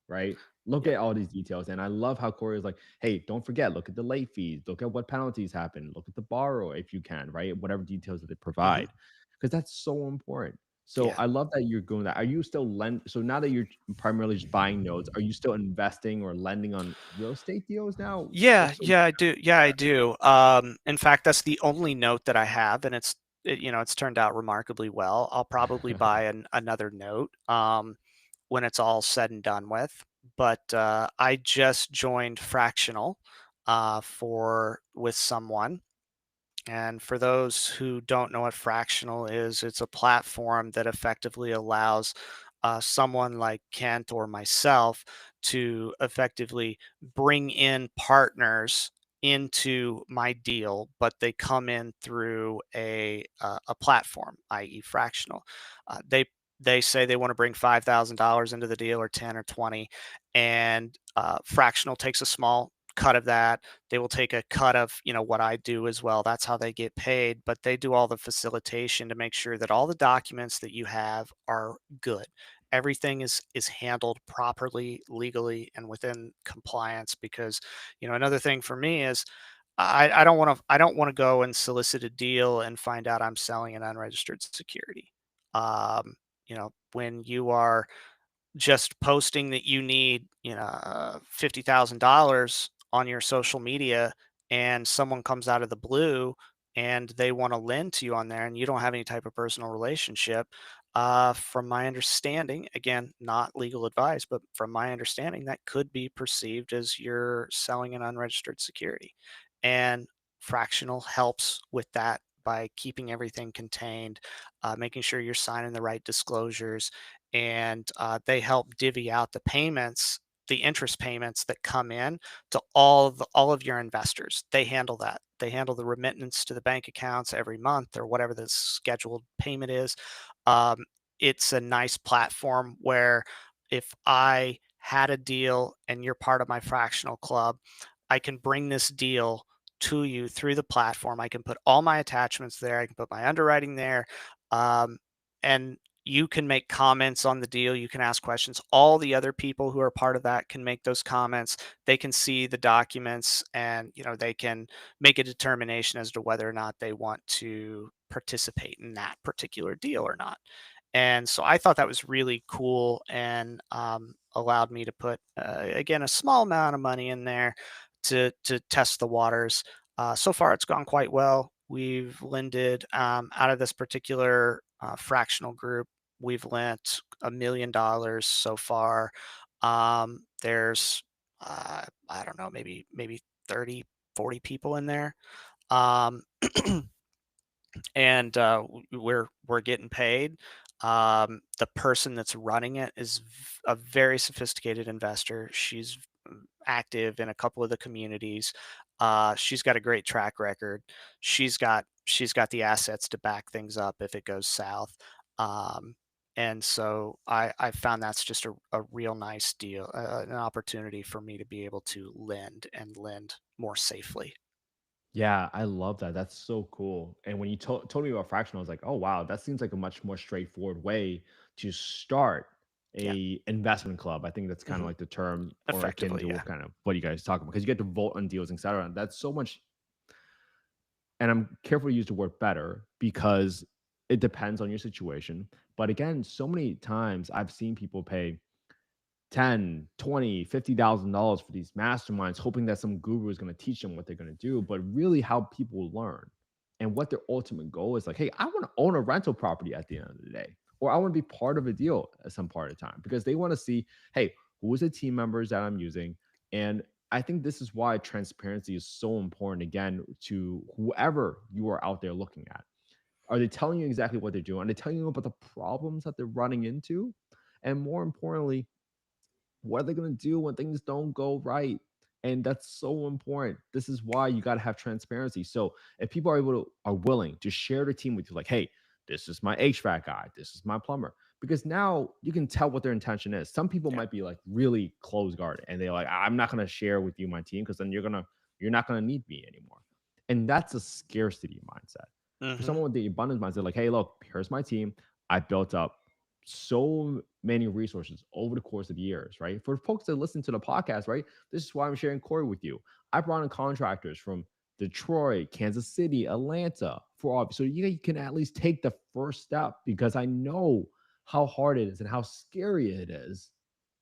right? Look Yep. at all these details. And I love how Corey is like, hey, don't forget, look at the late fees, look at what penalties happen, look at the borrower if you can, right? Whatever details that they Hmm. provide, because that's so important. So Yeah. I love that you're doing that. Are you still lend? So now that you're primarily just buying notes, are you still investing or lending on real estate deals now? Yeah, What's the yeah, I do. Yeah, I do. In fact, that's the only note that I have, and it's turned out remarkably well. I'll probably buy another note when it's all said and done with. But I just joined fractional for with someone. And for those who don't know what fractional is, it's a platform that effectively allows someone like Kent or myself to effectively bring in partners into my deal, but they come in through a platform, i.e., fractional. They say they want to bring $5,000 into the deal, or 10 or 20, and fractional takes a small cut of that. They will take a cut of, what I do as well. That's how they get paid, but they do all the facilitation to make sure that all the documents that you have are good. Everything is handled properly, legally, and within compliance. Because, another thing for me is I don't want to go and solicit a deal and find out I'm selling an unregistered security. When you are just posting that you need, $50,000 on your social media, and someone comes out of the blue and they want to lend to you on there, and you don't have any type of personal relationship. From my understanding, again, not legal advice, but from my understanding, that could be perceived as you're selling an unregistered security. And fractional helps with that by keeping everything contained, making sure you're signing the right disclosures, and they help divvy out the payments, the interest payments that come in to all of your investors. They handle that. They handle the remittance to the bank accounts every month, or whatever the scheduled payment is. Um, it's a nice platform where, if I had a deal and you're part of my fractional club, I can bring this deal to you through the platform. I can put all my attachments there. I can put my underwriting there. Um, and you can make comments on the deal. You can ask questions. All the other people who are part of that can make those comments. They can see the documents, and they can make a determination as to whether or not they want to participate in that particular deal or not. And so I thought that was really cool, and allowed me to put, again, a small amount of money in there to test the waters. So far, it's gone quite well. We've lended, out of this particular fractional group, we've lent $1 million so far. There's, I don't know, maybe 30, 40 people in there. Um, and we're getting paid. The person that's running it is a very sophisticated investor. She's active in a couple of the communities. She's got a great track record. She's got the assets to back things up if it goes south. Um, and so I found that's just a real nice deal, an opportunity for me to be able to lend, and lend more safely. Yeah, I love that. That's so cool. And when you told me about fractional, I was like, oh wow, that seems like a much more straightforward way to start Yeah. a investment club. I think that's kind of Hmm. like the term or akin Effectively, to yeah. what kind of what you guys talk about because you get to vote on deals, etc. That's so much, and I'm careful to use the word better because it depends on your situation. But again, so many times I've seen people pay 10, 20, $50,000 for these masterminds, hoping that some guru is going to teach them what they're going to do. But really, how people learn and what their ultimate goal is like, hey, I want to own a rental property at the end of the day, or I want to be part of a deal at some part of the time because they want to see, hey, who is the team members that I'm using? And I think this is why transparency is so important again to whoever you are out there looking at. Are they telling you exactly what they're doing? Are they telling you about the problems that they're running into? And more importantly, what are they going to do when things don't go right? And that's so important. This is why you got to have transparency. So if people are willing to share the team with you, like, hey, this is my HVAC guy, this is my plumber, because now you can tell what their intention is. Some people Yeah. might be like really close guarded, and they're like, I'm not going to share with you my team because then you're not going to need me anymore. And that's a scarcity mindset. For Hmm. someone with the abundance mindset, like, hey, look, here's my team. I built up so many resources over the course of years, right? For folks that listen to the podcast, right? This is why I'm sharing Cory with you. I brought in contractors from Detroit, Kansas City, Atlanta for all, so you can at least take the first step because I know how hard it is and how scary it is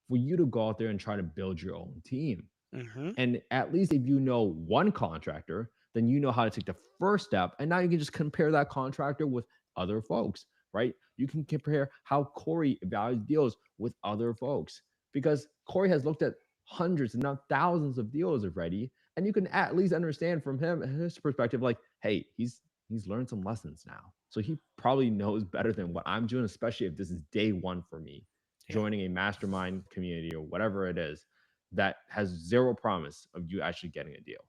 for you to go out there and try to build your own team. Hmm. And at least if you know one contractor, then you know how to take the first step. And now you can just compare that contractor with other folks, right? You can compare how Cory evaluates deals with other folks because Cory has looked at hundreds and not thousands of deals already. And you can at least understand from him his perspective, like, hey, he's learned some lessons now. So he probably knows better than what I'm doing, especially if this is day one for me, Yeah. joining a mastermind community or whatever it is that has zero promise of you actually getting a deal.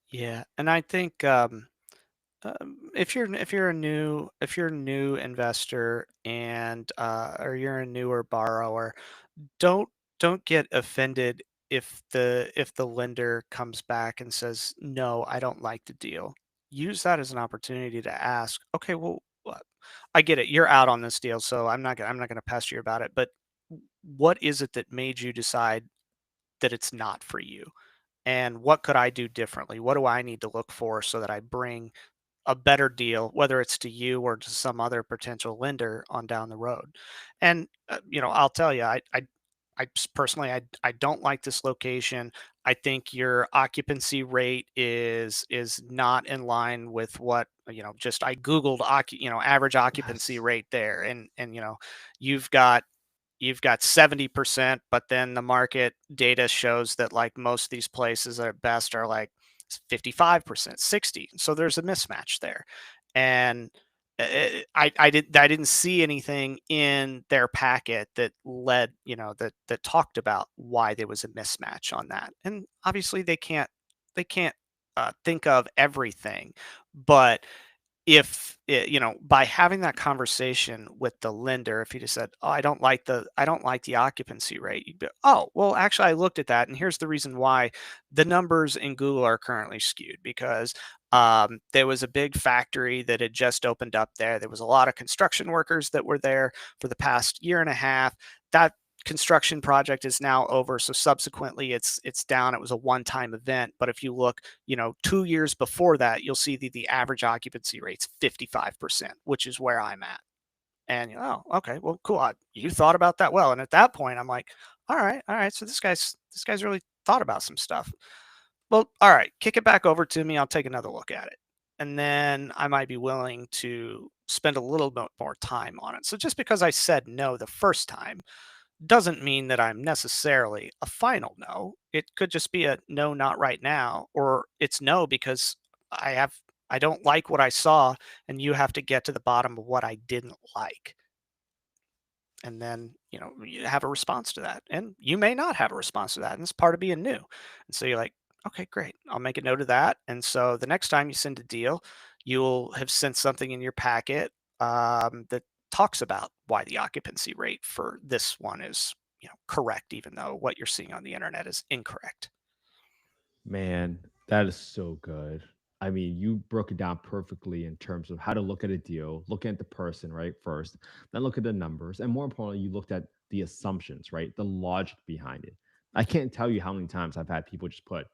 Yeah. And I think if you're a new investor and or you're a newer borrower, don't don't get offended if the lender comes back and says, "No, I don't like the deal." Use that as an opportunity to ask, "Okay, well, I get it. You're out on this deal, so I'm not gonna pester you about it, but what is it that made you decide that it's not for you? And what could I do differently? What do I need to look for so that I bring a better deal, whether it's to you or to some other potential lender on down the road?" And I'll tell you, personally, I don't like this location. I think your occupancy rate is not in line with what Just I googled average occupancy Yes. rate there, and you've got 70%, but then the market data shows that like most of these places at best are like 55%, 60. So there's a mismatch there. And I didn't see anything in their packet that led, that talked about why there was a mismatch on that. And obviously they can't think of everything, but if by having that conversation with the lender, if he just said, "Oh, I don't like the occupancy rate," you'd be, "Oh, well, actually, I looked at that, and here's the reason why the numbers in Google are currently skewed because there was a big factory that had just opened up there. There was a lot of construction workers that were there for the past year and a half. That construction project is now over, so subsequently it's down. It was a one-time event, but if you look 2 years before that, you'll see the average occupancy rate's 55%, which is where I'm at. And oh, okay, well, cool. You thought about that well. And at that point, I'm like, all right. So this guy's really thought about some stuff. Well, all right, kick it back over to me. I'll take another look at it, and then I might be willing to spend a little bit more time on it. So just because I said no the first time doesn't mean that I'm necessarily a final no. It could just be a no, not right now, or it's no because I have I don't like what I saw, and you have to get to the bottom of what I didn't like. And then, you have a response to that. And you may not have a response to that. And it's part of being new. And so you're like, okay, great. I'll make a note of that. And so the next time you send a deal, you'll have sent something in your packet that talks about why the occupancy rate for this one is, correct, even though what you're seeing on the internet is incorrect. Man, that is so good. I mean, you broke it down perfectly in terms of how to look at a deal, looking at the person, right? First, then look at the numbers. And more importantly, you looked at the assumptions, right? The logic behind it. I can't tell you how many times I've had people just put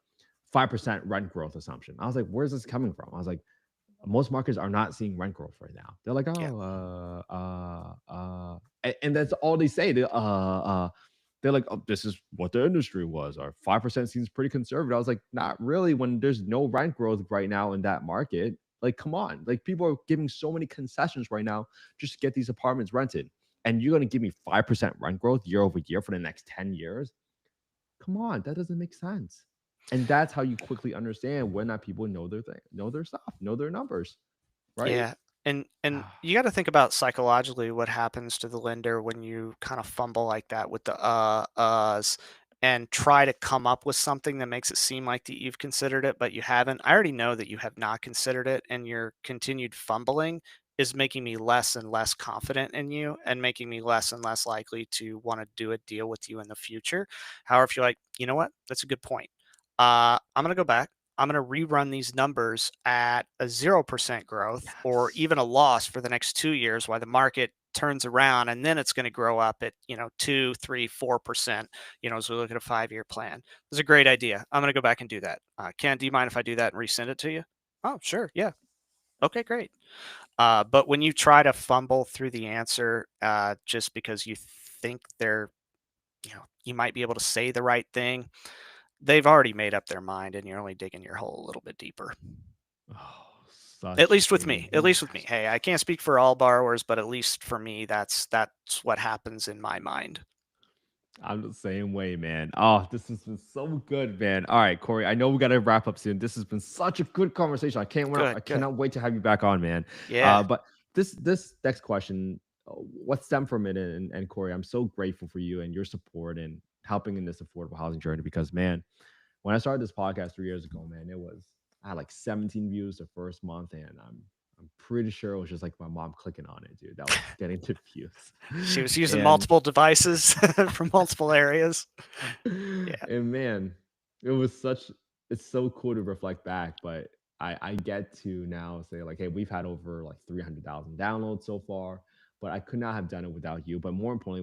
5% rent growth assumption. I was like, where's this coming from? I was like, most markets are not seeing rent growth right now. They're like, Yeah. oh, and that's all they say. They're like, oh, this is what the industry was, or 5% seems pretty conservative. I was like, not really when there's no rent growth right now in that market. Like, come on. Like, people are giving so many concessions right now just to get these apartments rented. And you're going to give me 5% rent growth year over year for the next 10 years? Come on, that doesn't make sense. And that's how you quickly understand when not people know their thing, know their stuff, know their numbers, right? Yeah, and you gotta think about psychologically what happens to the lender when you kind of fumble like that with the uhs and try to come up with something that makes it seem like that you've considered it, but you haven't. I already know that you have not considered it, and your continued fumbling is making me less and less confident in you and making me less and less likely to want to do a deal with you in the future. However, if you're like, you know what, that's a good point. I'm gonna go back. I'm going to rerun these numbers at a 0% growth or Yes. even a loss for the next 2 years while the market turns around, and then it's going to grow up at 2 3 4%, as we look at a 5-year plan. This is a great idea. I'm going to go back and do that. Ken, do you mind if I do that and resend it to you? Oh, sure. Yeah. Okay, great. But when you try to fumble through the answer just because you think you might be able to say the right thing, they've already made up their mind and you're only digging your hole a little bit deeper. Oh, At such least with a me. At least with me. Hey, I can't speak for all borrowers, but at least for me, that's what happens in my mind. I'm the same way, man. Oh, this has been so good, man. All right, Corey. I know we got to wrap up soon. This has been such a good conversation. Good, I good. cannot wait to have you back on, man. Yeah. But this next question, what stemmed from it, and Corey, I'm so grateful for you and your support and helping in this affordable housing journey because, man, when I started this podcast 3 years ago, man, I had like 17 views the first month, and I'm pretty sure it was just like my mom clicking on it, dude. That was getting the views, She was using and multiple devices from multiple areas. Yeah. and man, it was such it's so cool to reflect back, but I get to now say like, hey, we've had over like 300,000 downloads so far, but I could not have done it without you. But more importantly,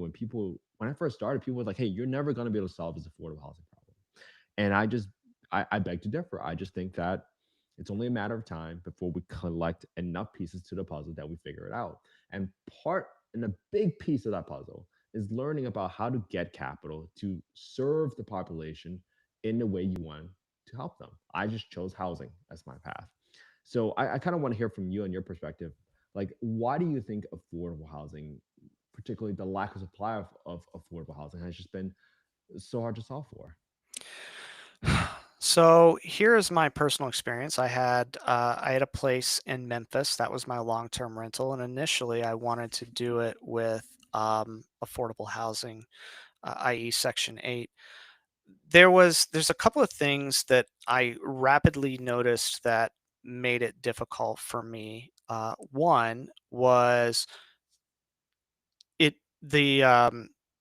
when I first started, people were like, hey, you're never going to be able to solve this affordable housing problem. And I beg to differ. I just think that it's only a matter of time before we collect enough pieces to the puzzle that we figure it out. And a big piece of that puzzle is learning about how to get capital to serve the population in the way you want to help them. I just chose housing as my path. So I kind of want to hear from you and your perspective. Like, why do you think affordable housing, particularly the lack of supply of affordable housing, has just been so hard to solve for? So here is my personal experience. I had a place in Memphis that was my long-term rental, and initially I wanted to do it with affordable housing, i.e., Section 8. There's a couple of things that I rapidly noticed that made it difficult for me. One was it the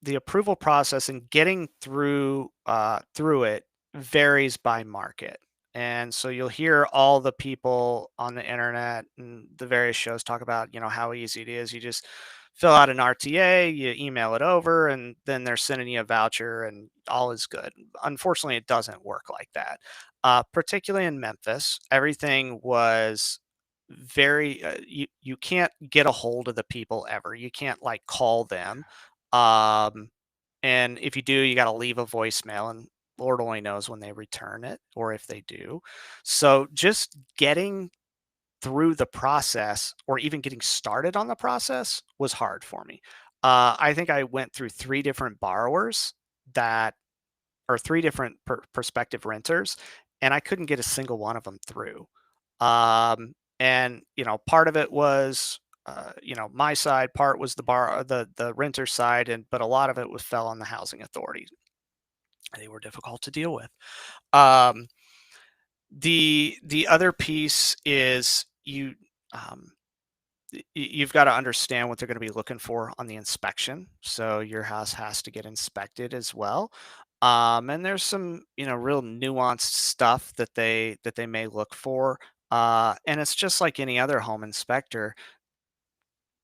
approval process and getting through it varies by market. And so you'll hear all the people on the internet and the various shows talk about, how easy it is. You just fill out an RTA, you email it over, and then they're sending you a voucher and all is good. Unfortunately, it doesn't work like that. Particularly in Memphis, everything was very you can't get a hold of the people ever. You can't like call them. Um and if you do, you got to leave a voicemail, and Lord only knows when they return it or if they do. So just getting through the process or even getting started on the process was hard for me. I think I went through three different borrowers that or three different prospective renters, and I couldn't get a single one of them through. And part of it was my side, part was the renter side, and but a lot of it was fell on the housing authority. They were difficult to deal with. Um, the other piece is um, you've got to understand what they're going to be looking for on the inspection. So your house has to get inspected as well. And there's some, real nuanced stuff that they may look for. And it's just like any other home inspector.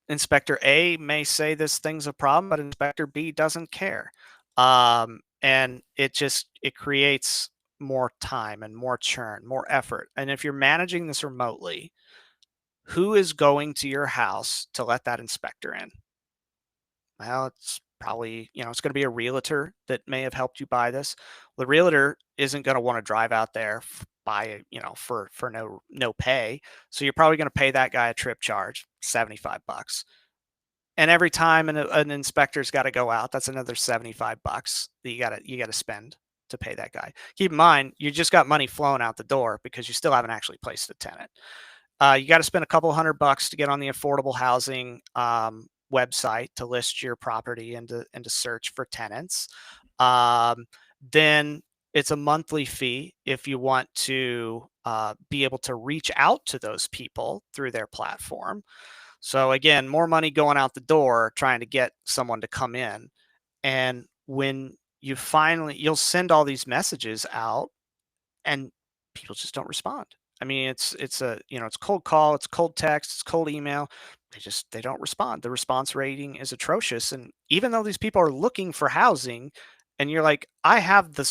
Inspector A may say this thing's a problem, but Inspector B doesn't care. And it creates more time and more churn, more effort. And if you're managing this remotely, who is going to your house to let that inspector in? Well, it's probably, it's going to be a realtor that may have helped you buy this. The realtor isn't going to want to drive out there buy, for no pay. So you're probably going to pay that guy a trip charge, $75. And every time an inspector's got to go out, that's another $75 that you got to spend to pay that guy. Keep in mind, you just got money flowing out the door because you still haven't actually placed a tenant. You got to spend a couple $100 to get on the affordable housing website to list your property and to search for tenants. Then it's a monthly fee if you want to be able to reach out to those people through their platform. So again, more money going out the door trying to get someone to come in. And when you'll send all these messages out and people just don't respond. I mean, it's cold call, it's cold text, it's cold email. They don't respond. The response rating is atrocious. And even though these people are looking for housing and you're like, I have the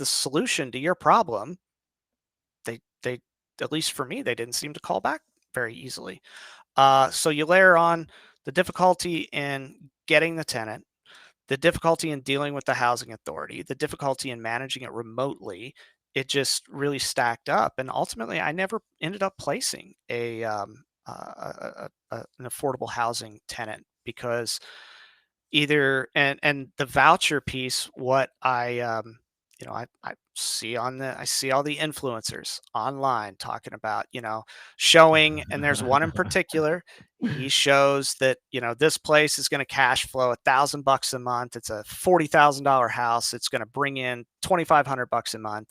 solution to your problem, they at least for me, they didn't seem to call back very easily. So you layer on the difficulty in getting the tenant, the difficulty in dealing with the housing authority, the difficulty in managing it remotely. It just really stacked up, and ultimately, I never ended up placing an affordable housing tenant because and the voucher piece. What I see I see all the influencers online talking about showing, and there's one in particular. He shows that this place is going to cash flow $1,000 a month. It's a $40,000 house. It's going to bring in $2,500 a month,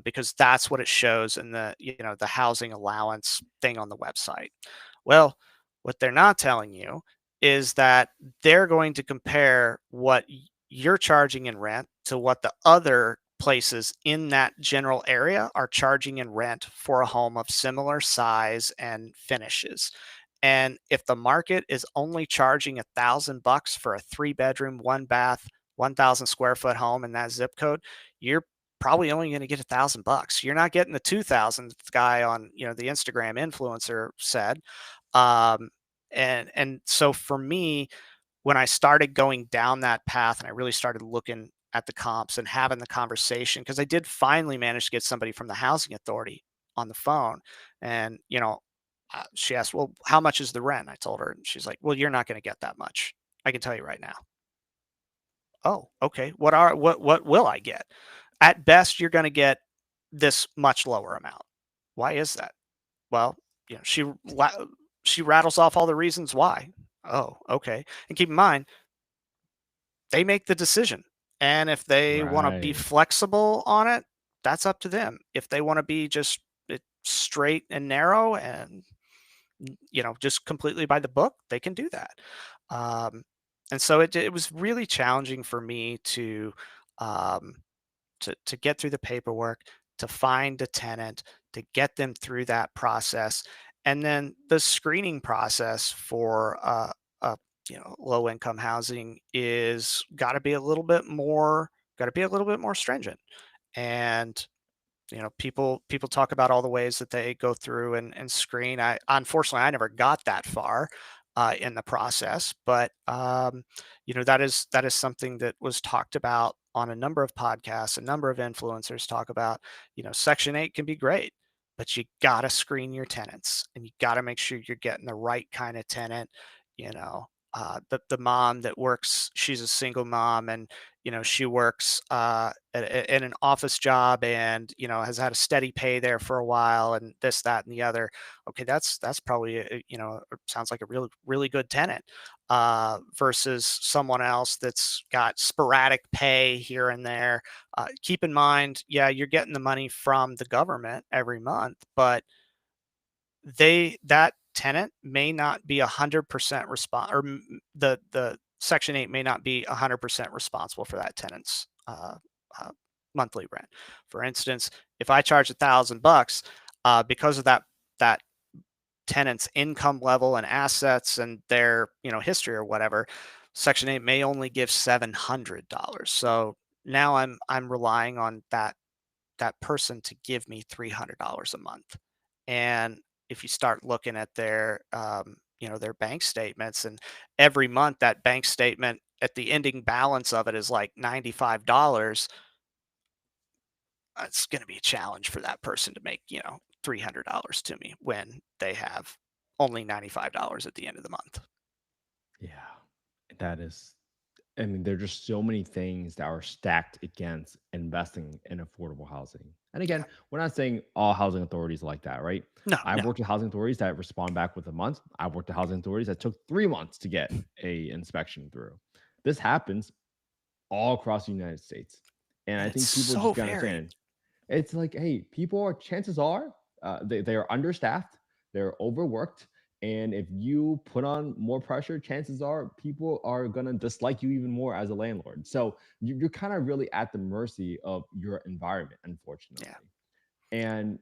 because that's what it shows in the housing allowance thing on the website. Well, what they're not telling you is that they're going to compare what you're charging in rent to what the other places in that general area are charging in rent for a home of similar size and finishes. And if the market is only charging $1,000 for a 3 bedroom, 1 bath, 1,000 square foot home in that zip code, you're probably only going to get $1,000. You're not getting the 2,000 the guy on the Instagram influencer said. Um, and so for me, when I started going down that path and I really started looking at the comps and having the conversation, because I did finally manage to get somebody from the housing authority on the phone. And she asked, well, how much is the rent? I told her, and she's like, well, you're not going to get that much. I can tell you right now. Oh, okay. What will I get? At best, you're going to get this much lower amount. Why is that? Well, she rattles off all the reasons why. Oh, okay. And keep in mind, they make the decision. And if they want to be Right. flexible on it, that's up to them. If they want to be just straight and narrow and just completely by the book, they can do that. Um, and so it was really challenging for me um, to get through the paperwork, to find a tenant, to get them through that process, and then the screening process for low income housing is got to be a little bit more stringent. And people talk about all the ways that they go through and screen. I unfortunately I never got that far in the process, but that is something that was talked about on a number of podcasts. A number of influencers talk about Section 8 can be great, but you got to screen your tenants and you got to make sure you're getting the right kind of tenant. The mom that works, she's a single mom, and she works in an office job, and has had a steady pay there for a while, and this, that, and the other. Okay, that's probably sounds like a really really good tenant, versus someone else that's got sporadic pay here and there. Keep in mind, yeah, you're getting the money from the government every month, but that tenant may not be 100% respon or the Section 8 may not be 100% responsible for that tenant's uh, monthly rent. For instance, if I charge $1,000, because of that tenant's income level and assets and their history or whatever, Section 8 may only give $700. So now I'm relying on that person to give me $300 a month. And if you start looking at their bank statements, and every month that bank statement at the ending balance of it is like $95, it's going to be a challenge for that person to make, $300 to me when they have only $95 at the end of the month. Yeah, that is. I mean, there are just so many things that are stacked against investing in affordable housing. And Yeah. again, we're not saying all housing authorities are like that, right? No, I've no. worked with housing authorities that respond back with a month. I've worked with housing authorities that took 3 months to get a inspection through. This happens all across the United States, and I And it's think people so just gotta varied. understand. It's like, hey, people are chances are they are understaffed, they're overworked, and if you put on more pressure, chances are people are gonna dislike you even more as a landlord. So you're kind of really at the mercy of your environment, Yeah. unfortunately. And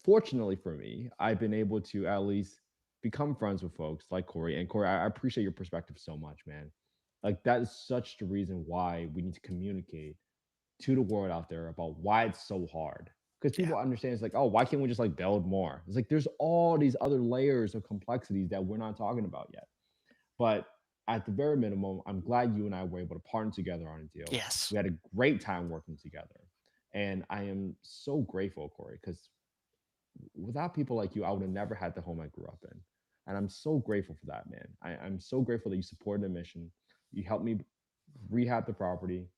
fortunately for me, I've been able to at least become friends with folks like Corey. And Corey, I appreciate your perspective so much, man. Like that is such the reason why we need to communicate to the world out there about why it's so hard. Because Yeah. people understand it's like, oh, why can't we just like build more? It's like there's all these other layers of complexities that we're not talking about yet. But at the very minimum, I'm glad you and I were able to partner together on a deal. Yes. We had a great time working together. And I am so grateful, Corey, because without people like you, I would have never had the home I grew up in. And I'm so grateful for that, man. I'm so grateful that you supported the mission. You helped me rehab the property.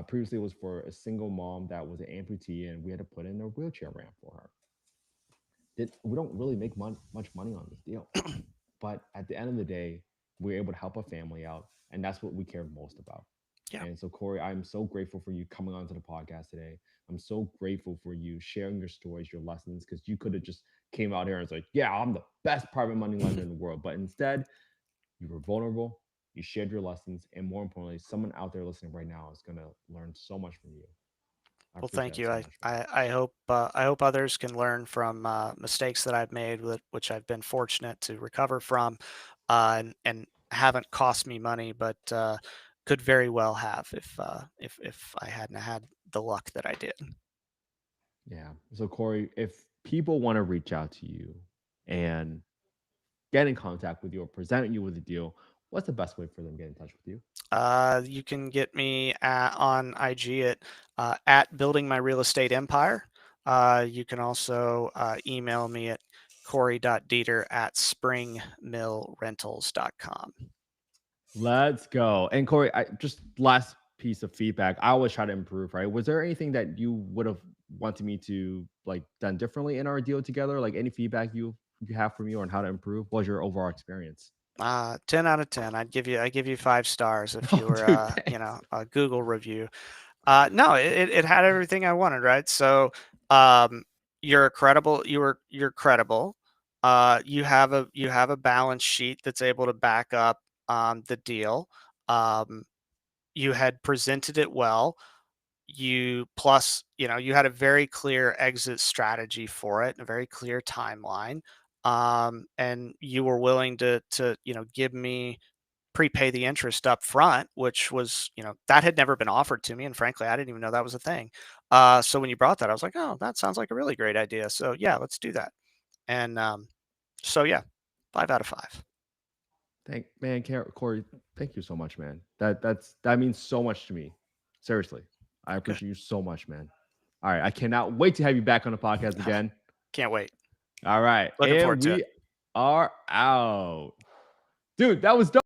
Previously, it was for a single mom that was an amputee, and we had to put in a wheelchair ramp for her. We don't really make much money on this deal, but at the end of the day, we're able to help a family out, and that's what we care most about. Yeah. And so, Corey, I'm so grateful for you coming onto the podcast today. I'm so grateful for you sharing your stories, your lessons, because you could have just came out here and was like, "Yeah, I'm the best private money lender in the world," but instead, you were vulnerable. You shared your lessons, and more importantly, someone out there listening right now is going to learn so much from you. I Well, appreciate thank that you. so I much, man. I, I hope others can learn from mistakes that I've made, which I've been fortunate to recover from, and haven't cost me money, but could very well have if I hadn't had the luck that I did. Yeah. So, Corey, if people want to reach out to you and get in contact with you or present you with a deal, what's the best way for them to get in touch with you? You can get me on IG at building my real estate empire. You can also email me at Cory.Deeter at springmillrentals.com. Let's go. And Corey, I just last piece of feedback. I always try to improve, right? Was there anything that you would have wanted me to like done differently in our deal together? Like any feedback you have from you on how to improve? What was your overall experience? 10 out of 10. I give you 5 stars if Oh, you were dude, thanks. a Google review. No, it had everything I wanted, right? So, you're credible. You have a balance sheet that's able to back up the deal. Um, you had presented it well. You had a very clear exit strategy for it, a very clear timeline. And you were willing to give me prepay the interest up front, which was, that had never been offered to me. And frankly, I didn't even know that was a thing. So when you brought that, I was like, oh, that sounds like a really great idea. So yeah, let's do that. And so yeah, 5 out of 5. Corey, thank you so much, man. That means so much to me. Seriously. I Good. appreciate you so much, man. All right. I cannot wait to have you back on the podcast Oh, again. can't wait. All right. Looking And forward to it. we are out. Dude, that was dope.